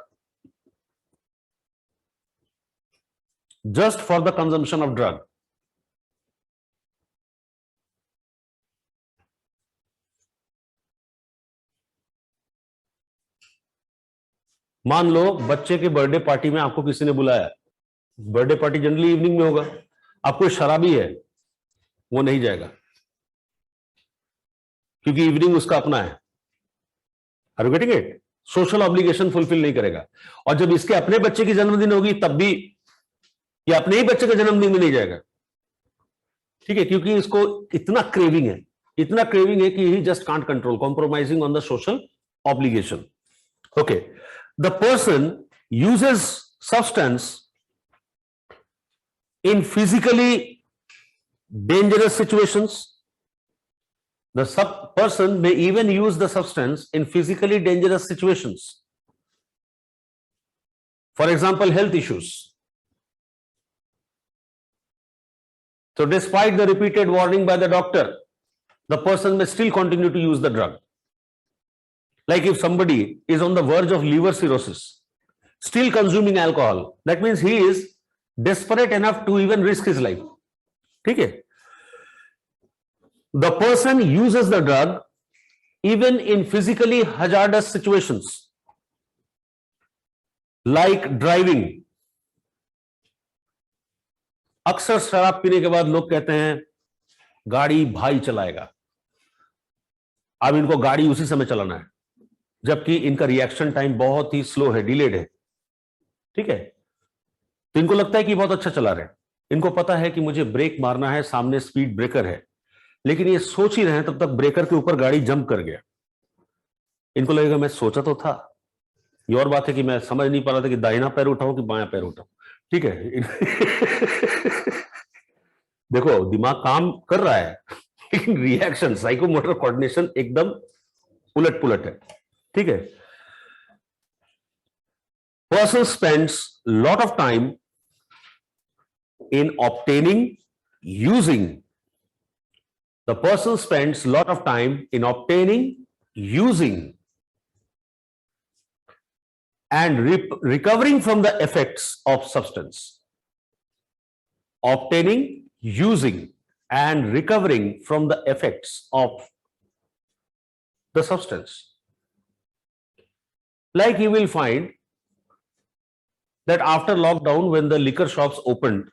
Just for the consumption of drug. मान लो बच्चे के बर्थडे पार्टी में आपको किसी ने बुलाया. Birthday party generally evening में होगा. आप कोई शराबी है, वो नहीं जाएगा क्योंकि इवनिंग उसका अपना है. Are you getting it? Social obligation fulfil नहीं करेगा. और जब इसके अपने बच्चे की जन्मदिन होगी तब भी ये अपने ही बच्चे के जन्मदिन में नहीं जाएगा, ठीक है? क्योंकि इसको इतना क्रेविंग है, इतना क्रेविंग है कि he just can't control, compromising on the social obligation. Okay, the person uses substance in physically dangerous situations. The person may even use the substance in physically dangerous situations. For example, health issues. So despite the repeated warning by the doctor, the person may still continue to use the drug. Like if somebody is on the verge of liver cirrhosis, still consuming alcohol, that means he is desperate enough to even risk his life. ठीक है? The person uses the drug even in physically hazardous situations, like driving. अक्सर शराब पीने के बाद लोग कहते हैं गाड़ी भाई चलाएगा. अब इनको गाड़ी उसी समय चलाना है, जबकि इनका रिएक्शन टाइम बहुत ही स्लो है, डिलेड है, ठीक है? तो इनको लगता है कि बहुत अच्छा चला रहे हैं. इनको पता है कि मुझे ब्रेक मारना है, सामने स्पीड ब्रेकर है, लेकिन ये सोच ही रहे हैं तब तक ब्रेकर के ऊपर गाड़ी जंप कर गया. इनको लगेगा मैं सोचा तो था. ये और बात है कि मैं समझ नहीं पा रहा था कि दाहिना पैर उठाऊं कि बायां पैर उठाऊं, ठीक है? देखो दिमाग काम कर रहा है, लेकिन रिएक्शन, साइकोमोटर कोऑर्डिनेशन एकदम उलट पुलट है, ठीक है? Person spends lot of time in obtaining, using. The person spends lot of time in obtaining, using, and recovering from the effects of substance. Obtaining, using, and recovering from the effects of the substance. Like you will find that after lockdown, when the liquor shops opened,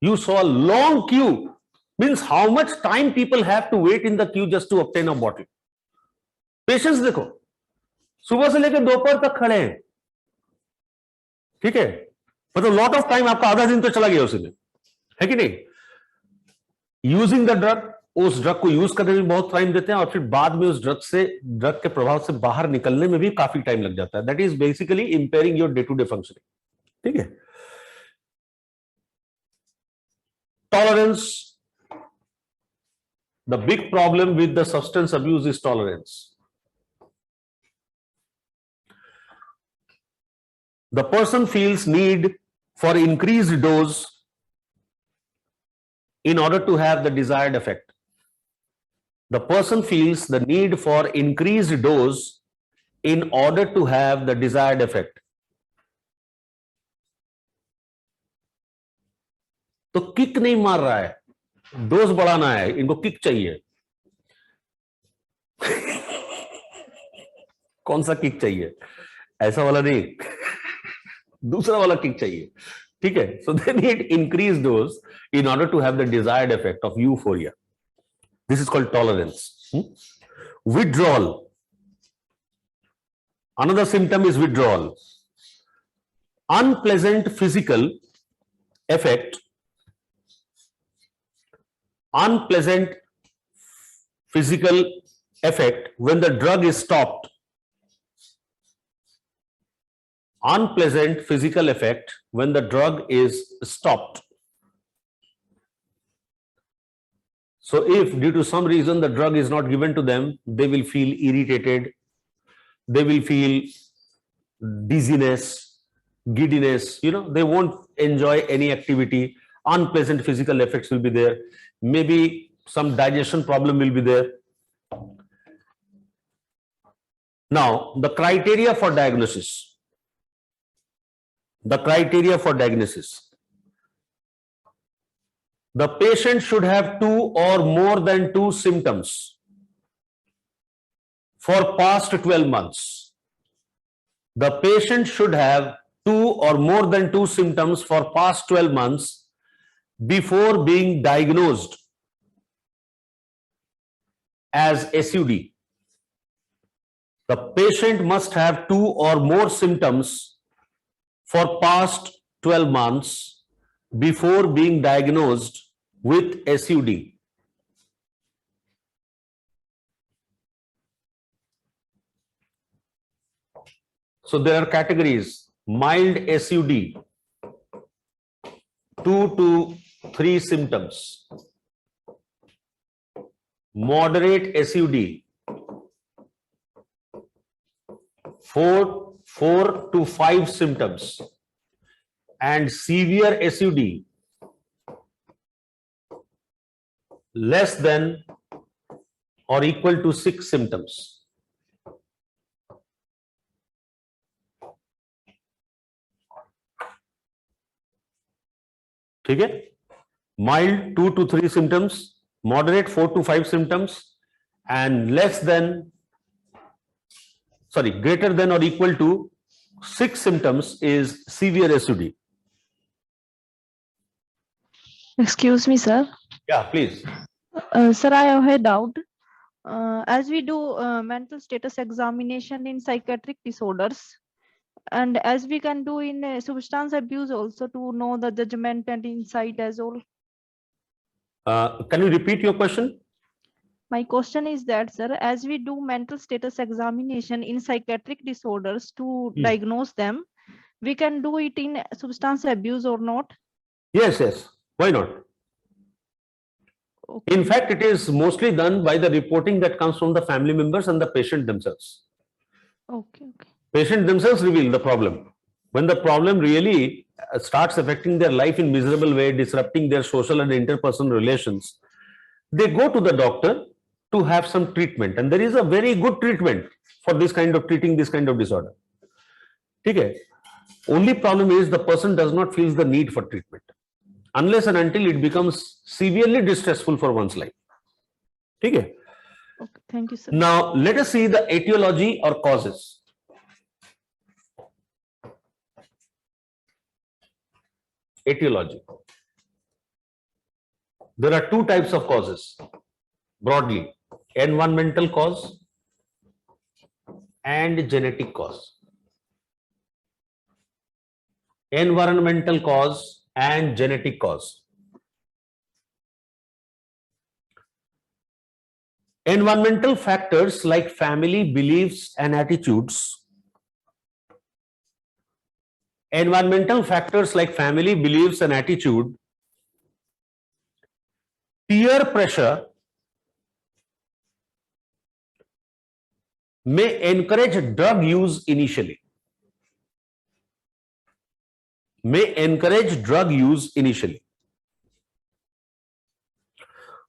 you saw a long queue. Means how much time people have to wait in the queue just to obtain a bottle. Patience देखो, सुबह से लेकर दोपहर तक खड़े हैं, ठीक है, मतलब लॉट ऑफ टाइम आपका आधा दिन तो चला गया उसी में, है कि नहीं? यूजिंग द ड्रग, उस ड्रग को यूज करने में बहुत टाइम देते हैं और फिर बाद में उस ड्रग के प्रभाव से बाहर निकलने में भी काफी टाइम लग जाता है. That is basically impairing your day to day functioning. ठीक है. Tolerance. The big problem with the substance abuse is tolerance. The person feels need for increased dose in order to have the desired effect. The person feels the need for increased dose in order to have the desired effect. तो kick नहीं मार रहा है, dose बढ़ाना है, इनको kick चाहिए. कौन सा किक चाहिए? ऐसा वाला नहीं, दूसरा वाला किक चाहिए. ठीक है. So they need increase dose in order to have the desired effect of euphoria. This is called tolerance. Withdrawal. Another symptom is withdrawal. Unpleasant physical effect. Unpleasant physical effect when the drug is stopped. Unpleasant physical effect when the drug is stopped. So if due to some reason the drug is not given to them, they will feel irritated, they will feel dizziness, giddiness, they won't enjoy any activity. Unpleasant physical effects will be there. Maybe some digestion problem will be there. Now, the criteria for diagnosis. The criteria for diagnosis. The patient should have 2 or more than 2 symptoms for past 12 months. The patient should have 2 or more than 2 symptoms for past 12 months before being diagnosed as SUD. The patient must have 2 or more symptoms for past 12 months before being diagnosed with SUD. So there are categories: mild SUD, 2 to 3 symptoms; moderate SUD, 4 to 5 symptoms; and severe SUD, less than or equal to 6 symptoms. ठीक है. Mild 2 to 3 symptoms, moderate 4 to 5 symptoms, and greater than or equal to 6 symptoms is severe SUD. Excuse me, sir. Yeah, please. Sir, I have a doubt. As we do mental status examination in psychiatric disorders, and as we can do in substance abuse also to know the judgment and insight as well. Can you repeat your question? My question is that, sir, as we do mental status examination in psychiatric disorders to diagnose them, we can do it in substance abuse or not? Yes. Why not? Okay. In fact, it is mostly done by the reporting that comes from the family members and the patient themselves. Okay. Patient themselves reveal the problem. When the problem really starts affecting their life in miserable way, disrupting their social and interpersonal relations, they go to the doctor to have some treatment, and there is a very good treatment for this kind of treating this kind of disorder. Okay. Only problem is the person does not feel the need for treatment unless and until it becomes severely distressful for one's life. Okay. Okay, thank you, sir. Now let us see the etiology or causes. etiology. There are two types of causes broadly: environmental cause and genetic cause. Environmental cause and genetic cause. Environmental factors like family beliefs and attitudes. Environmental factors like family beliefs and attitude, peer pressure may encourage drug use initially. May encourage drug use initially.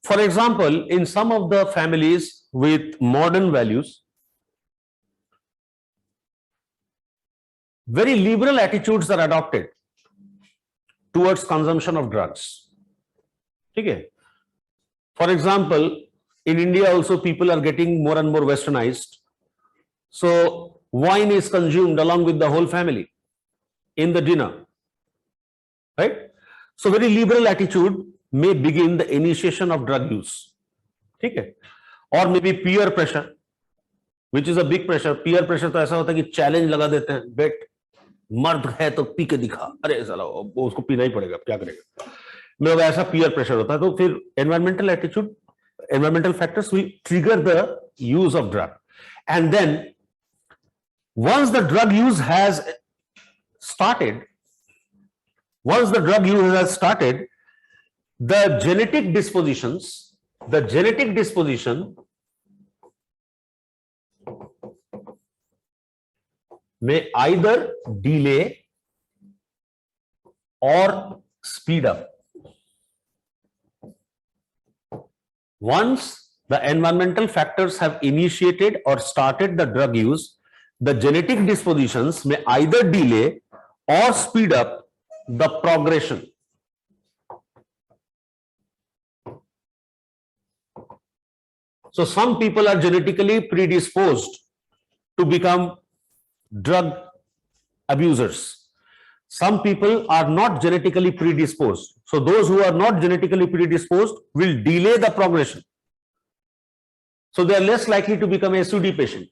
For example, in some of the families with modern values, very liberal attitudes are adopted towards consumption of drugs. Okay. For example, in India also people are getting more and more westernized. So wine is consumed along with the whole family in the dinner, right? So very liberal attitude may begin the initiation of drug use. Okay. Or maybe peer pressure, which is a big pressure. Peer pressure तो ऐसा होता है कि challenge लगा देते हैं, bet मर्द है तो पी के दिखा, अरे साला उसको पीना ही पड़ेगा, क्या करेगा, मतलब ऐसा peer pressure होता है. तो फिर environmental attitude, environmental factors will trigger the use of drug, and then once the drug use has started, the genetic disposition may either delay or speed up. Once the environmental factors have initiated or started the drug use, the genetic dispositions may either delay or speed up the progression. So some people are genetically predisposed to become drug abusers. Some people are not genetically predisposed. So those who are not genetically predisposed will delay the progression. So they are less likely to become a SUD patient.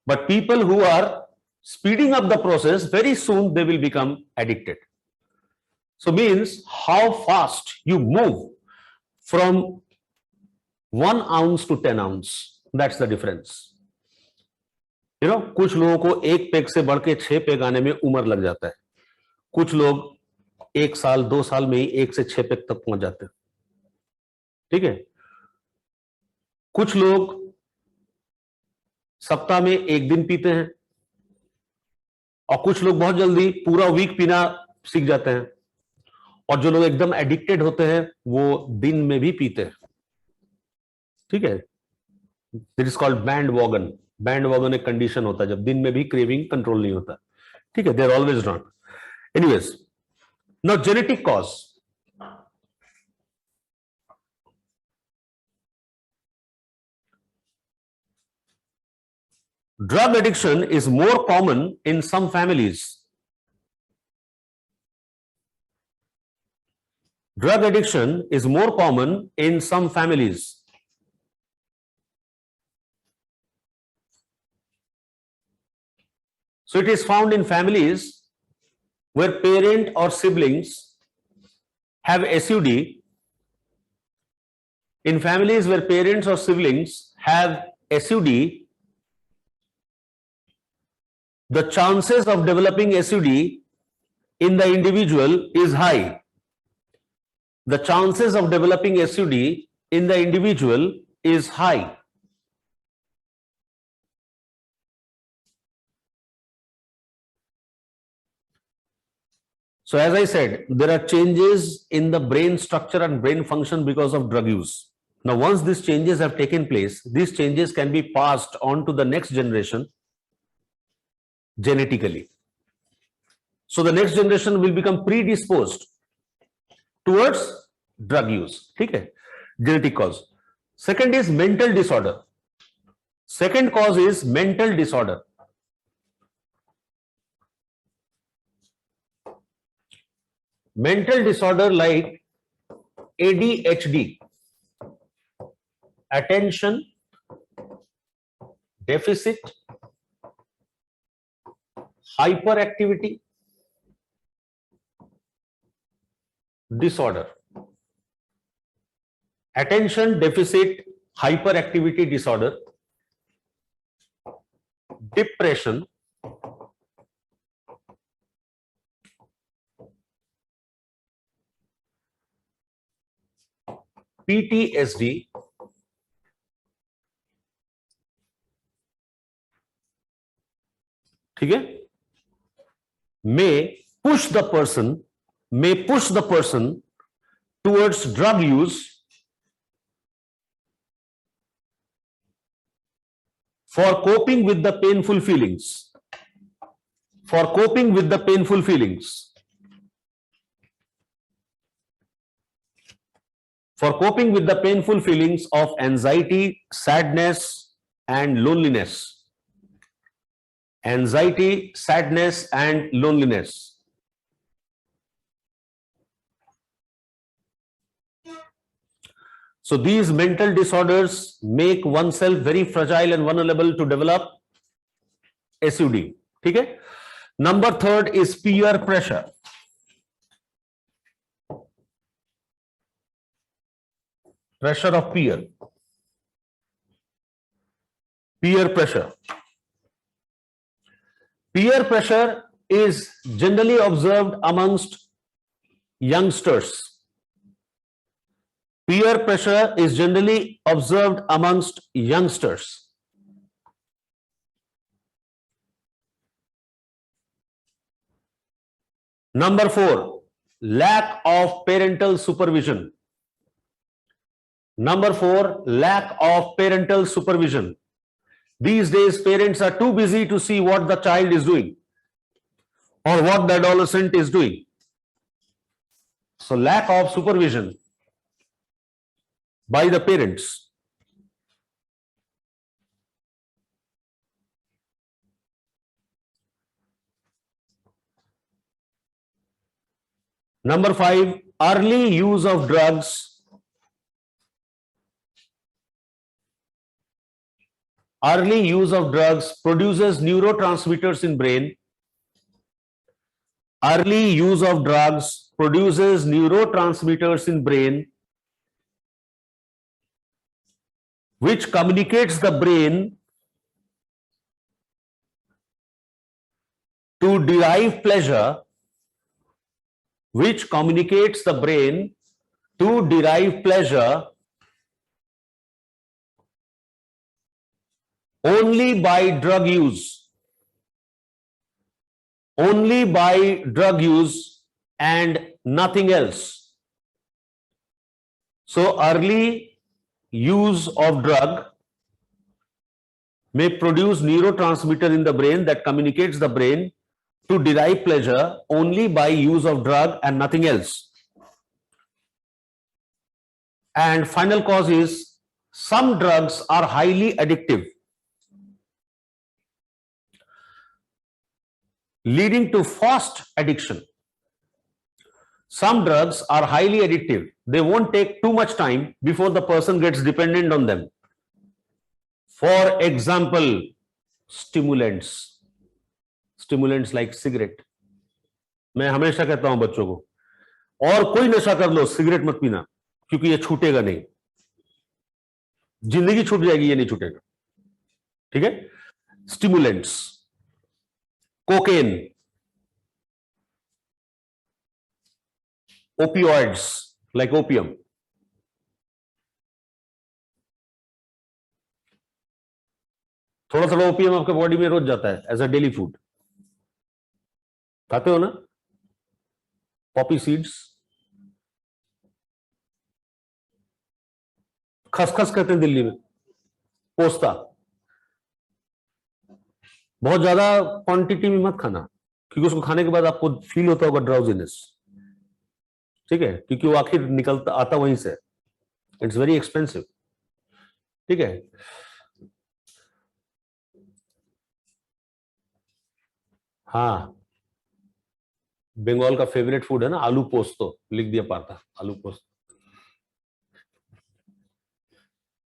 But people who are speeding up the process, very soon they will become addicted. So means how fast you move from 1 ounce to 10 ounce. That's the difference. You know, कुछ लोगों को 1 peg से बढ़ के 6 peg आने में उम्र लग जाता है. कुछ लोग 1 साल 2 साल में ही 1 से 6 पेग तक पहुंच जाते हैं. ठीक है. कुछ लोग सप्ताह में 1 दिन पीते हैं और कुछ लोग बहुत जल्दी पूरा वीक पीना सीख जाते हैं, और जो लोग एकदम एडिक्टेड होते हैं वो दिन में भी पीते हैं. ठीक है. This is called bandwagon. Bandwagon एक कंडीशन होता है जब दिन में भी क्रेविंग कंट्रोल नहीं होता. ठीक है. They are always drunk. Anyways, now genetic cause. Drug addiction is more common in some families. Drug addiction is more common in some families. So it is found in families where parent or siblings have SUD. In families where parents or siblings have SUD, the chances of developing SUD in the individual is high. The chances of developing SUD in the individual is high. So as I said, there are changes in the brain structure and brain function because of drug use. Now, once these changes have taken place, these changes can be passed on to the next generation genetically. So the next generation will become predisposed towards drug use. Okay? Genetic cause. Second is mental disorder. Second cause is mental disorder. mental disorder like ADHD, attention deficit hyperactivity disorder. Attention deficit hyperactivity disorder, depression, PTSD, ठीक है, may push the person towards drug use for coping with the painful feelings, for coping with the painful feelings, for coping with the painful feelings of anxiety, sadness, and loneliness. Anxiety, sadness, and loneliness. So these mental disorders make oneself very fragile and vulnerable to develop SUD. ठीक है? Number third is peer pressure. Pressure of peer. Peer pressure. Peer pressure is generally observed amongst youngsters. Peer pressure is generally observed amongst youngsters. Number 4, lack of parental supervision. Number 4, lack of parental supervision. These days, parents are too busy to see what the child is doing or what the adolescent is doing. So, lack of supervision by the parents. Number 5, early use of drugs. Early use of drugs produces neurotransmitters in brain. Early use of drugs produces neurotransmitters in brain, which communicates the brain to derive pleasure, which communicates the brain to derive pleasure only by drug use. Only by drug use and nothing else. So early use of drug may produce neurotransmitter in the brain that communicates the brain to derive pleasure only by use of drug and nothing else. And final cause is some drugs are highly addictive, leading to fast addiction. Some drugs are highly addictive. They won't take too much time before the person gets dependent on them. For example, stimulants. Stimulants like cigarette. मैं हमेशा कहता हूं बच्चों को, और कोई नशा कर लो, सिगरेट मत पीना, क्योंकि ये छूटेगा नहीं. जिंदगी छूट जाएगी, ये नहीं छूटेगा. ठीक है? Stimulants. Cocaine, opioids like opium. थोड़ा थोड़ा ओपियम आपके बॉडी में रोज जाता है एज अ डेली फूड. खाते हो ना? पॉपी सीड्स, खसखस कहते हैं दिल्ली में, पोस्ता. बहुत ज्यादा क्वांटिटी में मत खाना, क्योंकि उसको खाने के बाद आपको फील होता होगा ड्राउजीनेस. ठीक है? क्योंकि वो आखिर निकलता आता वहीं से. It's very expensive. ठीक है? हाँ, बंगाल का फेवरेट फूड है ना आलू पोस्तो, लिख दिया पार्था आलू पोस्तो।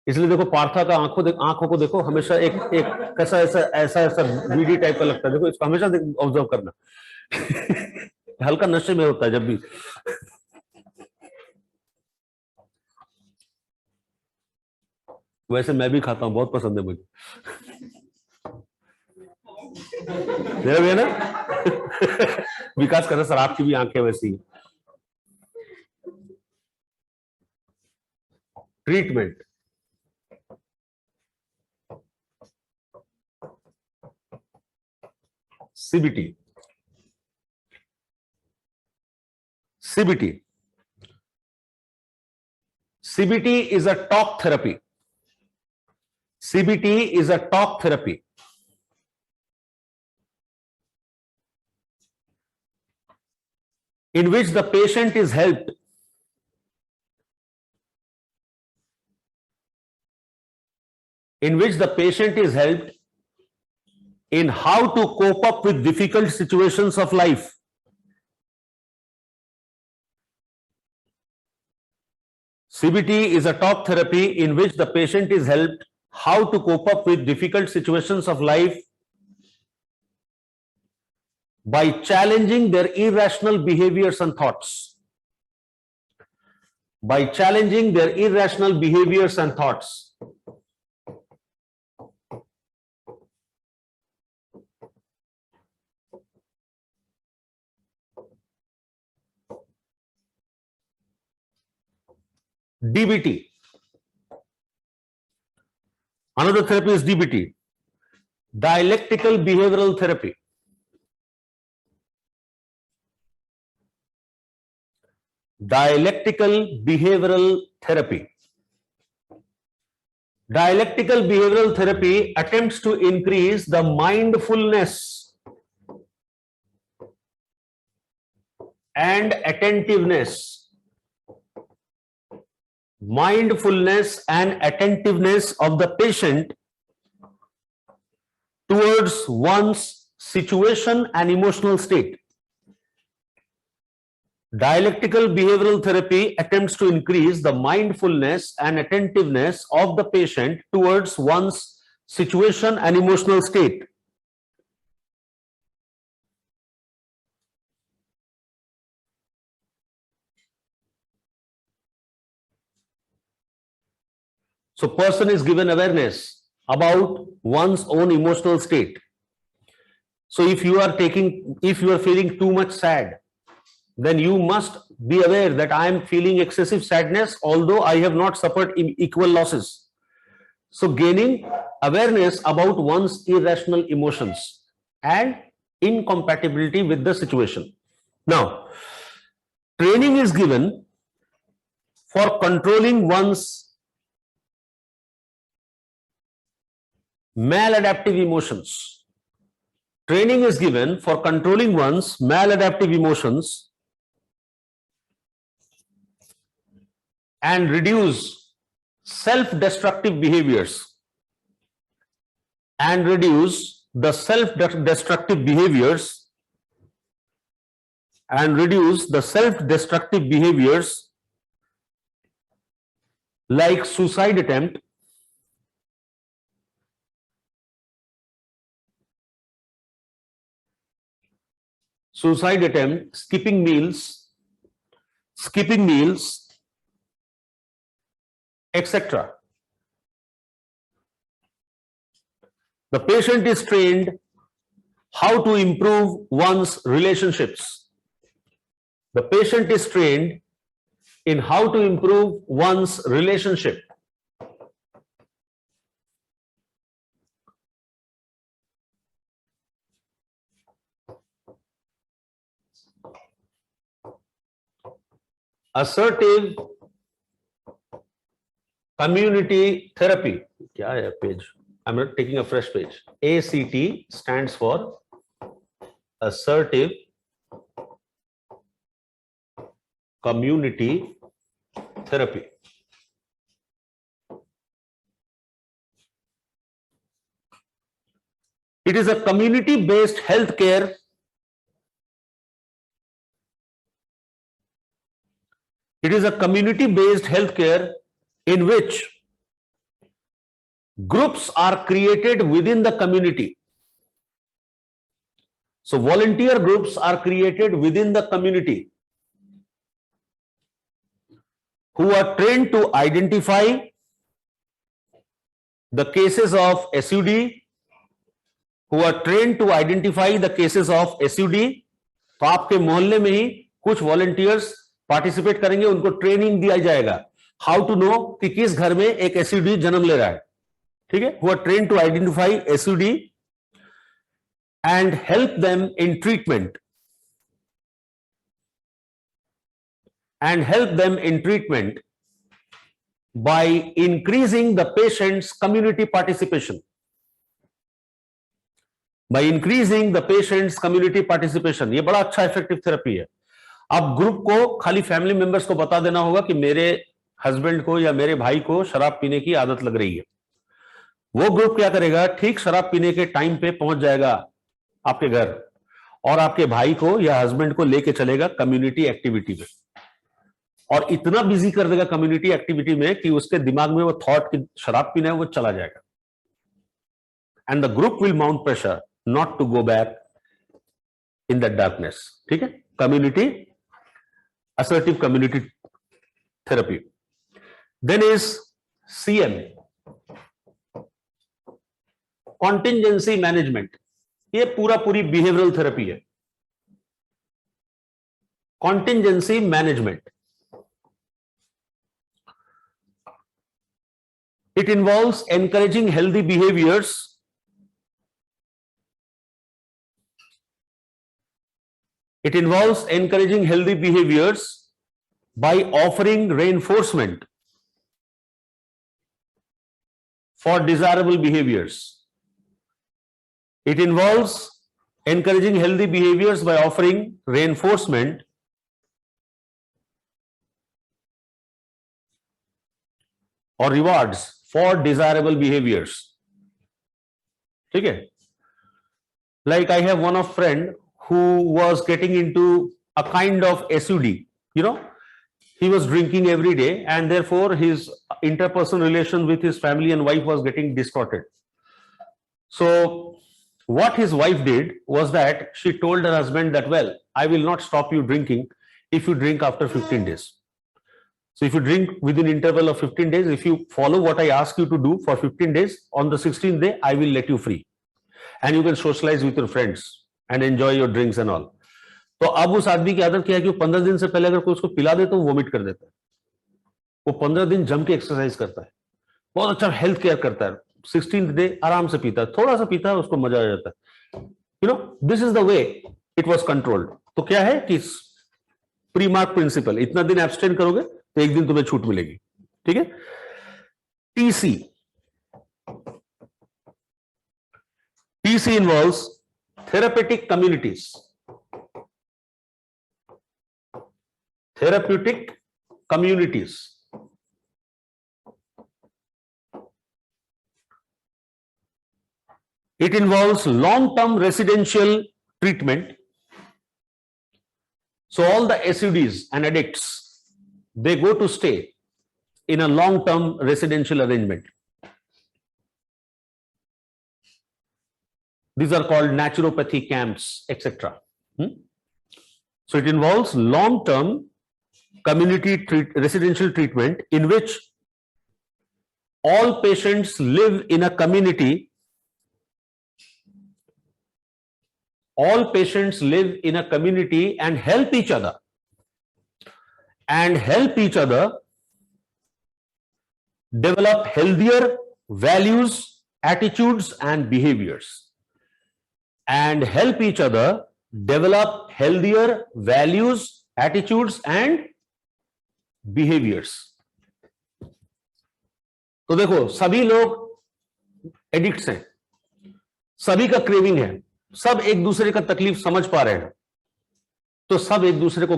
इसलिए देखो पार्था का आंखों को देखो हमेशा एक एक कैसा ऐसा ऐसा ऐसा बीडी टाइप का लगता है, देखो इसको हमेशा ऑब्जर्व करना। हल्का नशे में होता है जब भी। वैसे मैं भी खाता हूं, बहुत पसंद है मुझे, मेरा भी है ना। विकास कर रहे सर आपकी भी आंखें वैसी। Treatment, CBT, CBT, CBT is a talk therapy. CBT is a talk therapy. In which the patient is helped in how to cope up with difficult situations of life. CBT is a talk therapy in which the patient is helped how to cope up with difficult situations of life by challenging their irrational behaviors and thoughts. By challenging their irrational behaviors and thoughts. DBT. Another therapy is DBT, dialectical behavioral therapy. Dialectical behavioral therapy. Dialectical behavioral therapy attempts to increase the mindfulness and attentiveness. Mindfulness and attentiveness of the patient towards one's situation and emotional state. Dialectical behavioral therapy attempts to increase the mindfulness and attentiveness of the patient towards one's situation and emotional state. So person is given awareness about one's own emotional state. So if you are feeling too much sad, then you must be aware that I am feeling excessive sadness, although I have not suffered equal losses. So gaining awareness about one's irrational emotions and incompatibility with the situation. Now, training is given for controlling one's maladaptive emotions. Training is given for controlling one's maladaptive emotions and reduce self-destructive behaviors. And reduce the self-destructive behaviors. And reduce the self-destructive behaviors like suicide attempt, skipping meals, etc. The patient is trained how to improve one's relationships. The patient is trained in how to improve one's relationship. Assertive community therapy. क्या है page? I'm not taking a fresh page. ACT stands for assertive community therapy. It is a community-based healthcare It is a community-based healthcare in which groups are created within the community. So volunteer groups are created within the community who are trained to identify the cases of SUD, who are trained to identify the cases of SUD. तो आपके मोहल्ले में ही कुछ volunteers participate करेंगे, उनको training दिया जाएगा how to know कि किस घर में एक एसयूडी जन्म ले रहा है. ठीक है, who are train to identify SUD and help them in treatment by increasing the patient's community participation. By increasing the patient's community participation. ये बड़ा अच्छा इफेक्टिव थेरेपी है. अब ग्रुप को खाली फैमिली मेंबर्स को बता देना होगा कि मेरे हस्बैंड को या मेरे भाई को शराब पीने की आदत लग रही है. वो ग्रुप क्या करेगा, ठीक शराब पीने के टाइम पे पहुंच जाएगा आपके घर और आपके भाई को या हस्बैंड को लेके चलेगा कम्युनिटी एक्टिविटी में, और इतना बिजी कर देगा कम्युनिटी एक्टिविटी में कि उसके दिमाग में वो थॉट कि शराब पीना है वो चला जाएगा. And the group will mount pressure not to go back in the darkness. ठीक है, community assertive community therapy. Then is CM, contingency management. ये पूरी बिहेवियरल थेरेपी है. Contingency management, it involves encouraging healthy behaviors by offering reinforcement for desirable behaviors. It involves encouraging healthy behaviors by offering reinforcement or rewards for desirable behaviors. ठीक है, like I have one of friend who was getting into a kind of SUD. You know, he was drinking every day and therefore his interpersonal relation with his family and wife was getting distorted. So what his wife did was that she told her husband that, well, I will not stop you drinking if you drink after 15 days. So if you drink within interval of 15 days, if you follow what I ask you to do for 15 days, on the 16th day, I will let you free. And you can socialize with your friends and enjoy your drinks and all. तो अब उस आदमी की आदत क्या है कि वो 15 दिन से पहले अगर कोई उसको पिला दे तो वो वोमिट कर देता है. वो 15 दिन जम के एक्सरसाइज करता है, बहुत अच्छा हेल्थ केयर करता है. 16th डे आराम से पीता है, थोड़ा सा पीता है, उसको मजा आ जाता है. You know, this is the way it was controlled. तो क्या है कि प्री मार्क प्रिंसिपल, इतना दिन एब्सटेन करोगे तो एक दिन तुम्हें छूट मिलेगी. ठीक है. TC involves therapeutic communities. It involves long-term residential treatment. So all the SUDs and addicts, they go to stay in a long-term residential arrangement. These are called naturopathy camps, etc. So it involves long-term community residential treatment in which all patients live in a community. All patients live in a community and help each other. Develop healthier values, attitudes, and behaviors. And help each other develop healthier values, attitudes, and behaviors. तो देखो, सभी लोग addicts हैं, सभी का craving है, सब एक दूसरे का तकलीफ समझ पा रहे हैं, तो सब एक दूसरे को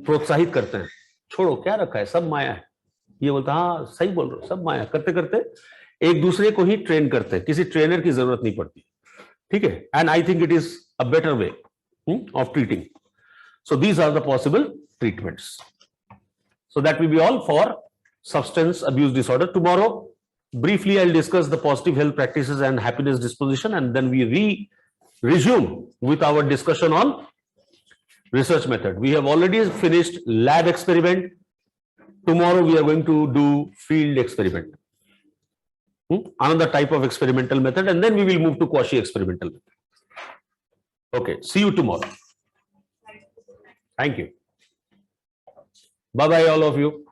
प्रोत्साहित करते हैं. छोड़ो, क्या रखा है, सब माया है. ये बोलता, हाँ सही बोल रहे हो, सब माया. करते करते एक दूसरे को ही ट्रेन करते हैं, किसी ट्रेनर की जरूरत नहीं पड़ती. ठीक है. And I think it is a better way of treating. So these are the possible treatments. So that will be all for substance abuse disorder. Tomorrow, briefly, I'll discuss the positive health practices and happiness disposition, and then we resume with our discussion on research method. We have already finished lab experiment. Tomorrow we are going to do field experiment. Another type of experimental method, and then we will move to quasi-experimental method. Okay, see you tomorrow. Thank you. Bye-bye, all of you.